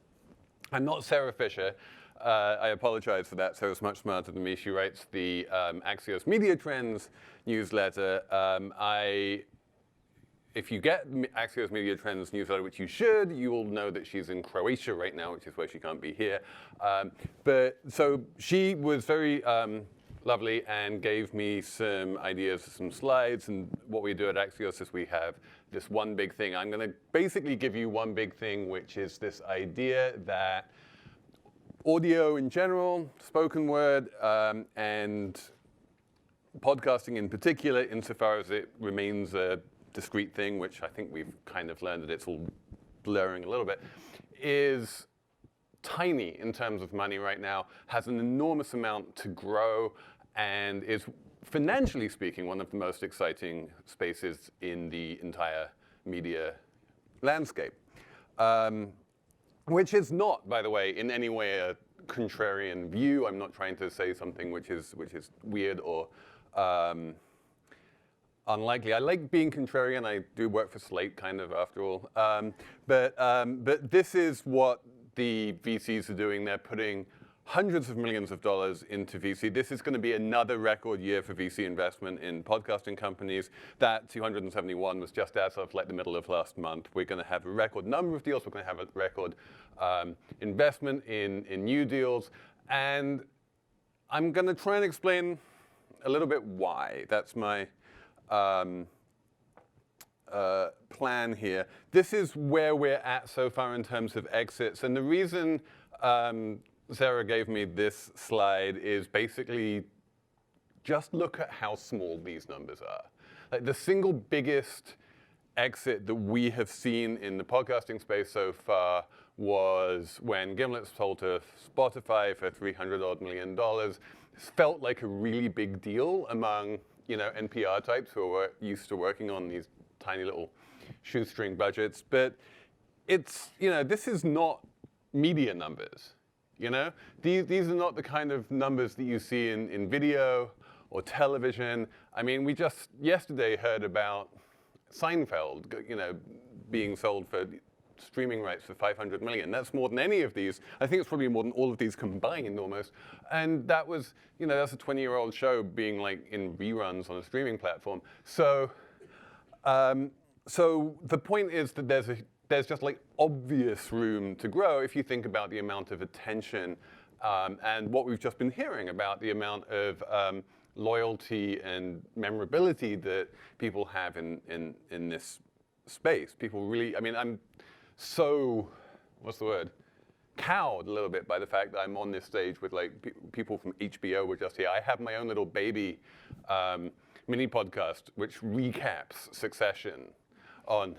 not Sarah Fisher. I apologize for that. Sarah's much smarter than me. She writes the Axios Media Trends newsletter. If you get Axios Media Trends newsletter, which you should, you will know that she's in Croatia right now, which is why she can't be here. So she was very lovely and gave me some ideas, some slides. And what we do at Axios is we have this one big thing. I'm going to basically give you one big thing, which is this idea that audio in general, spoken word, and podcasting in particular, insofar as it remains a discrete thing, which I think we've kind of learned that it's all blurring a little bit, is tiny in terms of money right now, has an enormous amount to grow, and is, financially speaking, one of the most exciting spaces in the entire media landscape. Which is not, by the way, in any way a contrarian view. I'm not trying to say something which is weird or unlikely. I like being contrarian. I do work for Slate, kind of, after all. But this is what the VCs are doing. They're putting hundreds of millions of dollars into VC. This is going to be another record year for VC investment in podcasting companies. That 271 was just as of like the middle of last month. We're going to have a record number of deals. We're going to have a record investment in new deals. And I'm going to try and explain a little bit why. That's my plan here. This is where we're at so far in terms of exits. And the reason Sarah gave me this slide is basically just look at how small these numbers are. Like the single biggest exit that we have seen in the podcasting space so far was when Gimlet sold to Spotify for $300 million. This felt like a really big deal among NPR types who are used to working on these tiny little shoestring budgets. But it's this is not media numbers. These are not the kind of numbers that you see in video or television. I mean, we just yesterday heard about Seinfeld, being sold for streaming rights for $500 million. That's more than any of these. I think it's probably more than all of these combined almost. And that was, that's a 20-year-old show being like in reruns on a streaming platform. So, so the point is that there's just like obvious room to grow if you think about the amount of attention and what we've just been hearing about the amount of loyalty and memorability that people have in this space. People really, I mean, I'm so, what's the word? Cowed a little bit by the fact that I'm on this stage with like people from HBO were just here. I have my own little baby mini podcast which recaps Succession on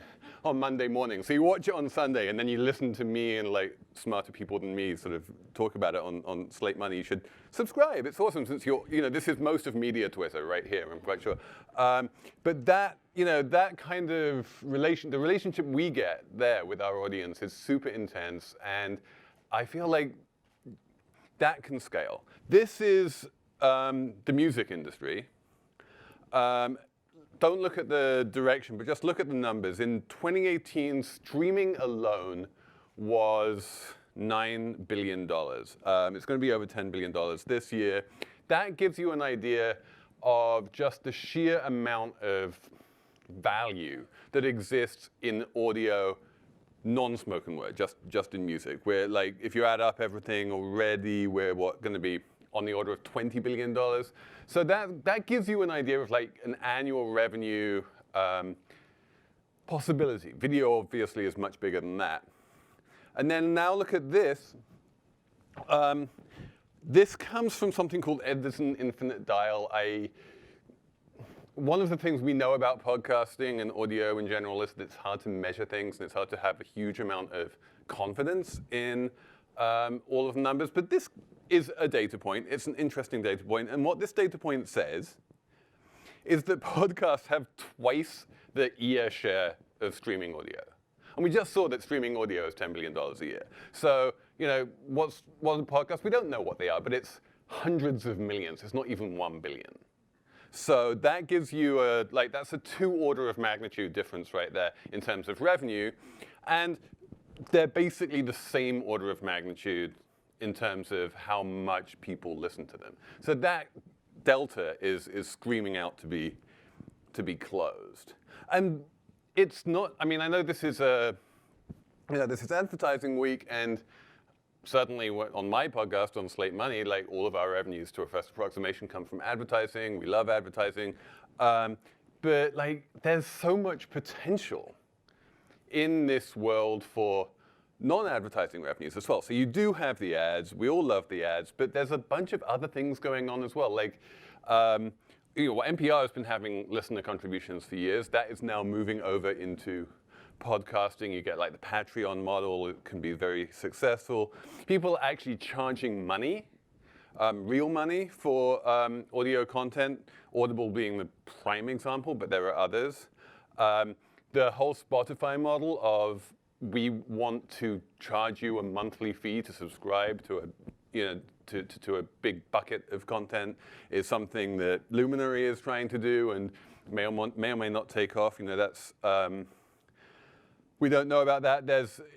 Monday morning. So you watch it on Sunday and then you listen to me and like smarter people than me sort of talk about it on Slate Money. You should subscribe. It's awesome since this is most of media Twitter right here, I'm quite sure. But that, that kind of the relationship we get there with our audience is super intense, and I feel like that can scale. This is the music industry. Don't look at the direction, but just look at the numbers. In 2018, streaming alone was $9 billion. It's going to be over $10 billion this year. That gives you an idea of just the sheer amount of value that exists in audio, non-spoken word, just in music. Where like if you add up everything already, we're going to be on the order of $20 billion. So that gives you an idea of like an annual revenue possibility. Video obviously is much bigger than that. And then now look at this. This comes from something called Edison Infinite Dial. One of the things we know about podcasting and audio in general is that it's hard to measure things and it's hard to have a huge amount of confidence in all of the numbers. But this is a data point. It's an interesting data point. And what this data point says is that podcasts have twice the ear share of streaming audio. And we just saw that streaming audio is $10 billion a year. So, what are podcasts? We don't know what they are, but it's hundreds of millions. It's not even 1 billion. So that gives you that's a 2 order of magnitude difference right there in terms of revenue. And they're basically the same order of magnitude in terms of how much people listen to them. So that delta is screaming out to be closed. And it's not, I mean, I know this is this is advertising week, and certainly on my podcast on Slate Money, like all of our revenues to a first approximation come from advertising. We love advertising. But like there's so much potential in this world for non-advertising revenues as well. So you do have the ads. We all love the ads, but there's a bunch of other things going on as well. Like, NPR has been having listener contributions for years. That is now moving over into podcasting. You get like the Patreon model. It can be very successful. People are actually charging money, real money for audio content, Audible being the prime example, but there are others. The whole Spotify model of we want to charge you a monthly fee to subscribe to a big bucket of content is something that Luminary is trying to do and may or may not take off. That's we don't know about that.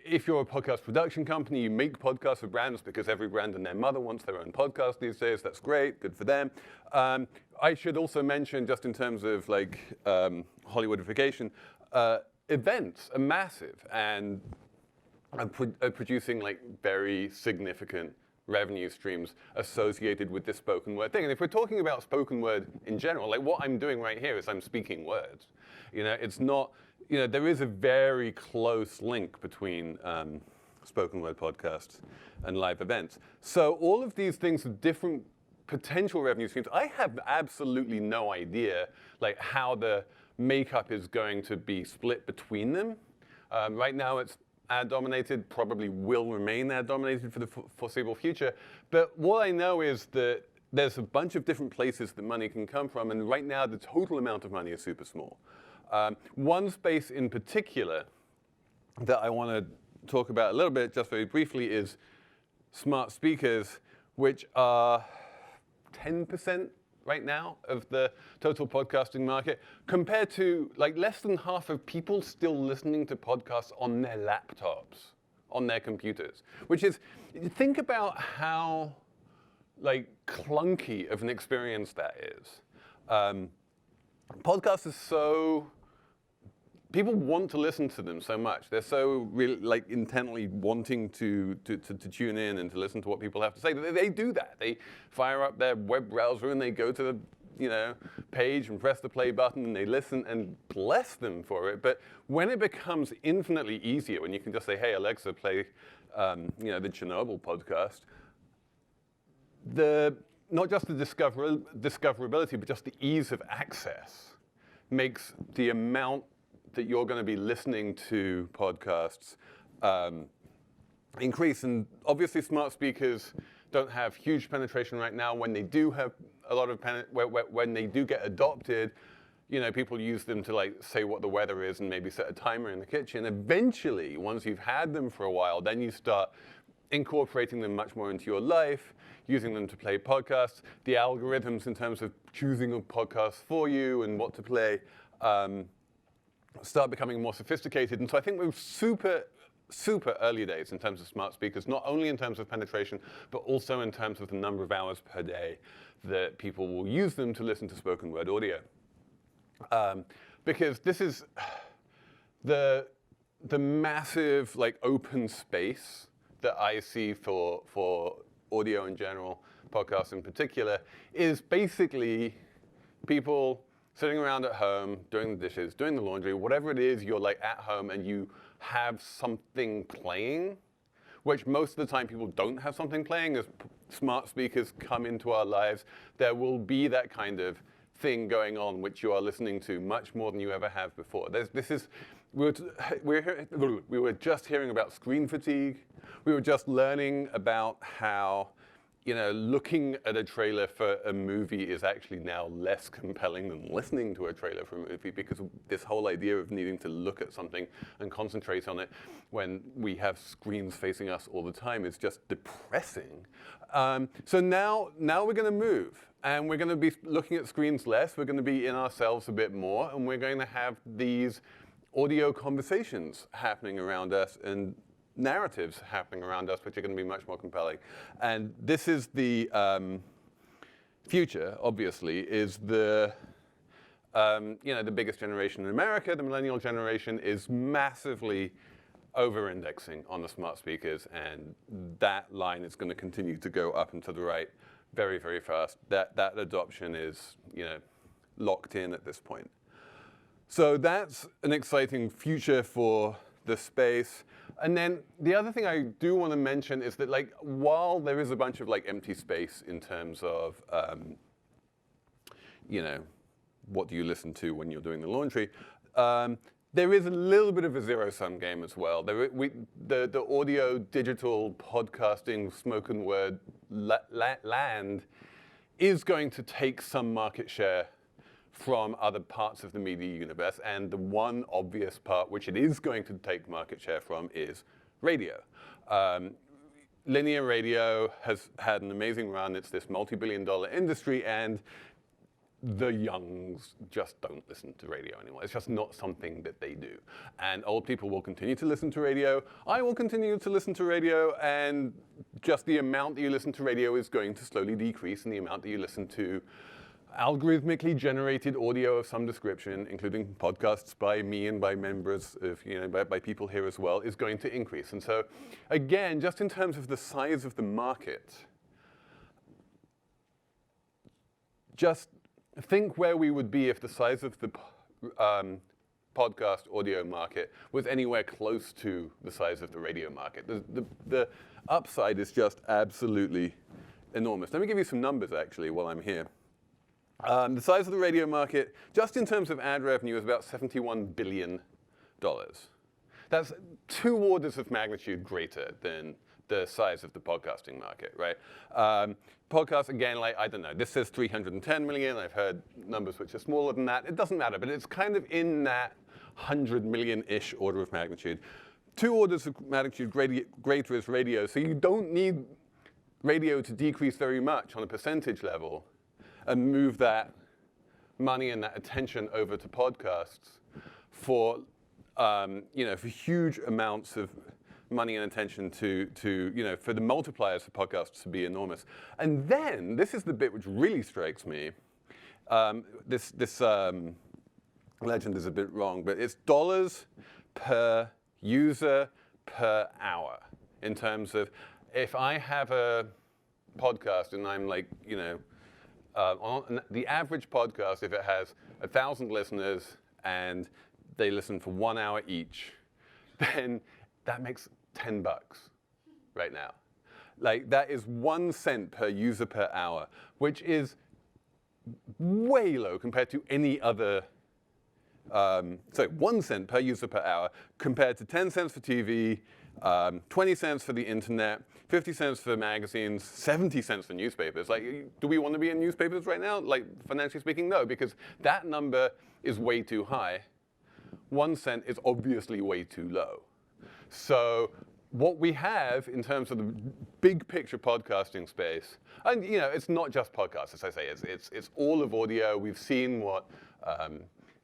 If you're a podcast production company, you make podcasts for brands because every brand and their mother wants their own podcast these days. That's great, good for them. I should also mention, just in terms of like Hollywoodification, events are massive and are producing like very significant revenue streams associated with this spoken word thing. And if we're talking about spoken word in general, like what I'm doing right here is I'm speaking words. It's not, there is a very close link between spoken word podcasts and live events. So all of these things are different potential revenue streams. I have absolutely no idea like how the makeup is going to be split between them. Right now it's ad-dominated, probably will remain ad-dominated for the foreseeable future. But what I know is that there's a bunch of different places that money can come from, and right now the total amount of money is super small. One space in particular that I want to talk about a little bit, just very briefly, is smart speakers, which are 10% right now of the total podcasting market, compared to like less than half of people still listening to podcasts on their laptops, on their computers. Which is, think about how like clunky of an experience that is. Podcasts are so, people want to listen to them so much. They're so really like intently wanting to tune in and to listen to what people have to say. They do that. They fire up their web browser and they go to the page and press the play button and they listen, and bless them for it. But when it becomes infinitely easier, when you can just say, hey, Alexa, play the Chernobyl podcast, not just the discoverability, but just the ease of access makes the amount that you're going to be listening to podcasts increase. And obviously smart speakers don't have huge penetration right now. When they do have a lot of when they do get adopted, people use them to like say what the weather is and maybe set a timer in the kitchen. Eventually, once you've had them for a while, then you start incorporating them much more into your life, using them to play podcasts. The algorithms in terms of choosing a podcast for you and what to play start becoming more sophisticated. And so I think we're super early days in terms of smart speakers, not only in terms of penetration, but also in terms of the number of hours per day that people will use them to listen to spoken word audio. Because this is the massive like open space that I see for audio in general, podcasts in particular, is basically people sitting around at home, doing the dishes, doing the laundry, whatever it is, you're like at home and you have something playing, which most of the time people don't have something playing. As smart speakers come into our lives, there will be that kind of thing going on which you are listening to much more than you ever have before. We were just hearing about screen fatigue. We were just learning about how looking at a trailer for a movie is actually now less compelling than listening to a trailer for a movie, because of this whole idea of needing to look at something and concentrate on it when we have screens facing us all the time is just depressing. So now we're going to move, and we're going to be looking at screens less. We're going to be in ourselves a bit more, and we're going to have these audio conversations happening around us and narratives happening around us, which are going to be much more compelling. And this is the future, obviously, is the biggest generation in America. The millennial generation is massively over-indexing on the smart speakers, and that line is going to continue to go up and to the right very, very fast. That adoption is locked in at this point. So that's an exciting future for the space. And then the other thing I do want to mention is that while there is a bunch of empty space in terms of what do you listen to when you're doing the laundry, there is a little bit of a zero-sum game as well. The audio, digital, podcasting, spoken word land is going to take some market share from other parts of the media universe. And the one obvious part which it is going to take market share from is radio. Linear radio has had an amazing run. It's this multi-billion-dollar industry, and the youngs just don't listen to radio anymore. It's just not something that they do. And old people will continue to listen to radio. I will continue to listen to radio, and just the amount that you listen to radio is going to slowly decrease, and the amount that you listen to algorithmically generated audio of some description, including podcasts by me and by members of, by people here as well, is going to increase. And so, again, just in terms of the size of the market, just think where we would be if the size of the podcast audio market was anywhere close to the size of the radio market. The upside is just absolutely enormous. Let me give you some numbers, actually, while I'm here. The size of the radio market, just in terms of ad revenue, is about $71 billion. That's 2 orders of magnitude greater than the size of the podcasting market, right? Podcasts, again, I don't know, this says 310 million. I've heard numbers which are smaller than that. It doesn't matter, but it's kind of in that 100 million-ish order of magnitude. 2 orders of magnitude greater is radio, so you don't need radio to decrease very much on a percentage level. and move that money and that attention over to podcasts for for huge amounts of money and attention to for the multipliers for podcasts to be enormous. And then this is the bit which really strikes me. This legend is a bit wrong, but it's dollars per user per hour in terms of if I have a podcast and I'm like, on the average podcast, if it has 1,000 listeners and they listen for 1 hour each, then that makes $10 right now. Like that is 1 cent per user per hour, which is way low compared to any other. 1 cent per user per hour compared to 10 cents for TV, 20 cents for the internet, 50 cents for magazines, 70 cents for newspapers. Like, do we want to be in newspapers right now? Like, financially speaking, no, because that number is way too high. 1 cent is obviously way too low. So what we have in terms of the big picture podcasting space, and it's not just podcasts, as I say, it's all of audio. We've seen what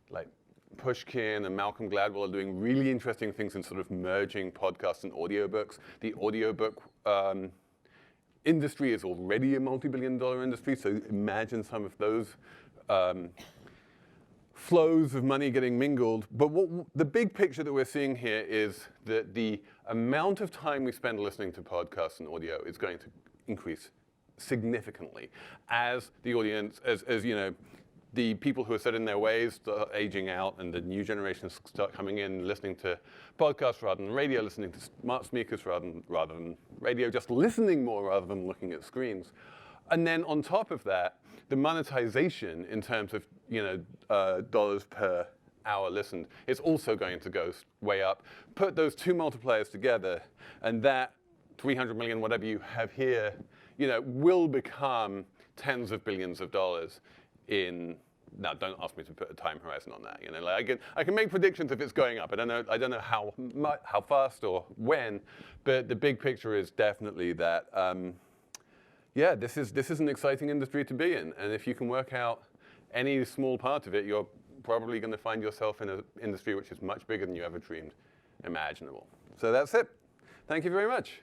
like Pushkin and Malcolm Gladwell are doing really interesting things in sort of merging podcasts and audiobooks. The audiobook industry is already a multi-billion-dollar industry, so imagine some of those flows of money getting mingled. But the big picture that we're seeing here is that the amount of time we spend listening to podcasts and audio is going to increase significantly as the audience, as the people who are set in their ways start aging out and the new generations start coming in, listening to podcasts rather than radio, listening to smart speakers rather than radio, just listening more rather than looking at screens. And then on top of that, the monetization in terms of dollars per hour listened is also going to go way up. Put those two multipliers together, and that 300 million, whatever you have here, will become tens of billions of dollars in. Now, don't ask me to put a time horizon on that. I can make predictions if it's going up. I don't know how fast or when, but the big picture is definitely that. This is an exciting industry to be in, and if you can work out any small part of it, you're probably going to find yourself in an industry which is much bigger than you ever dreamed imaginable. So that's it. Thank you very much.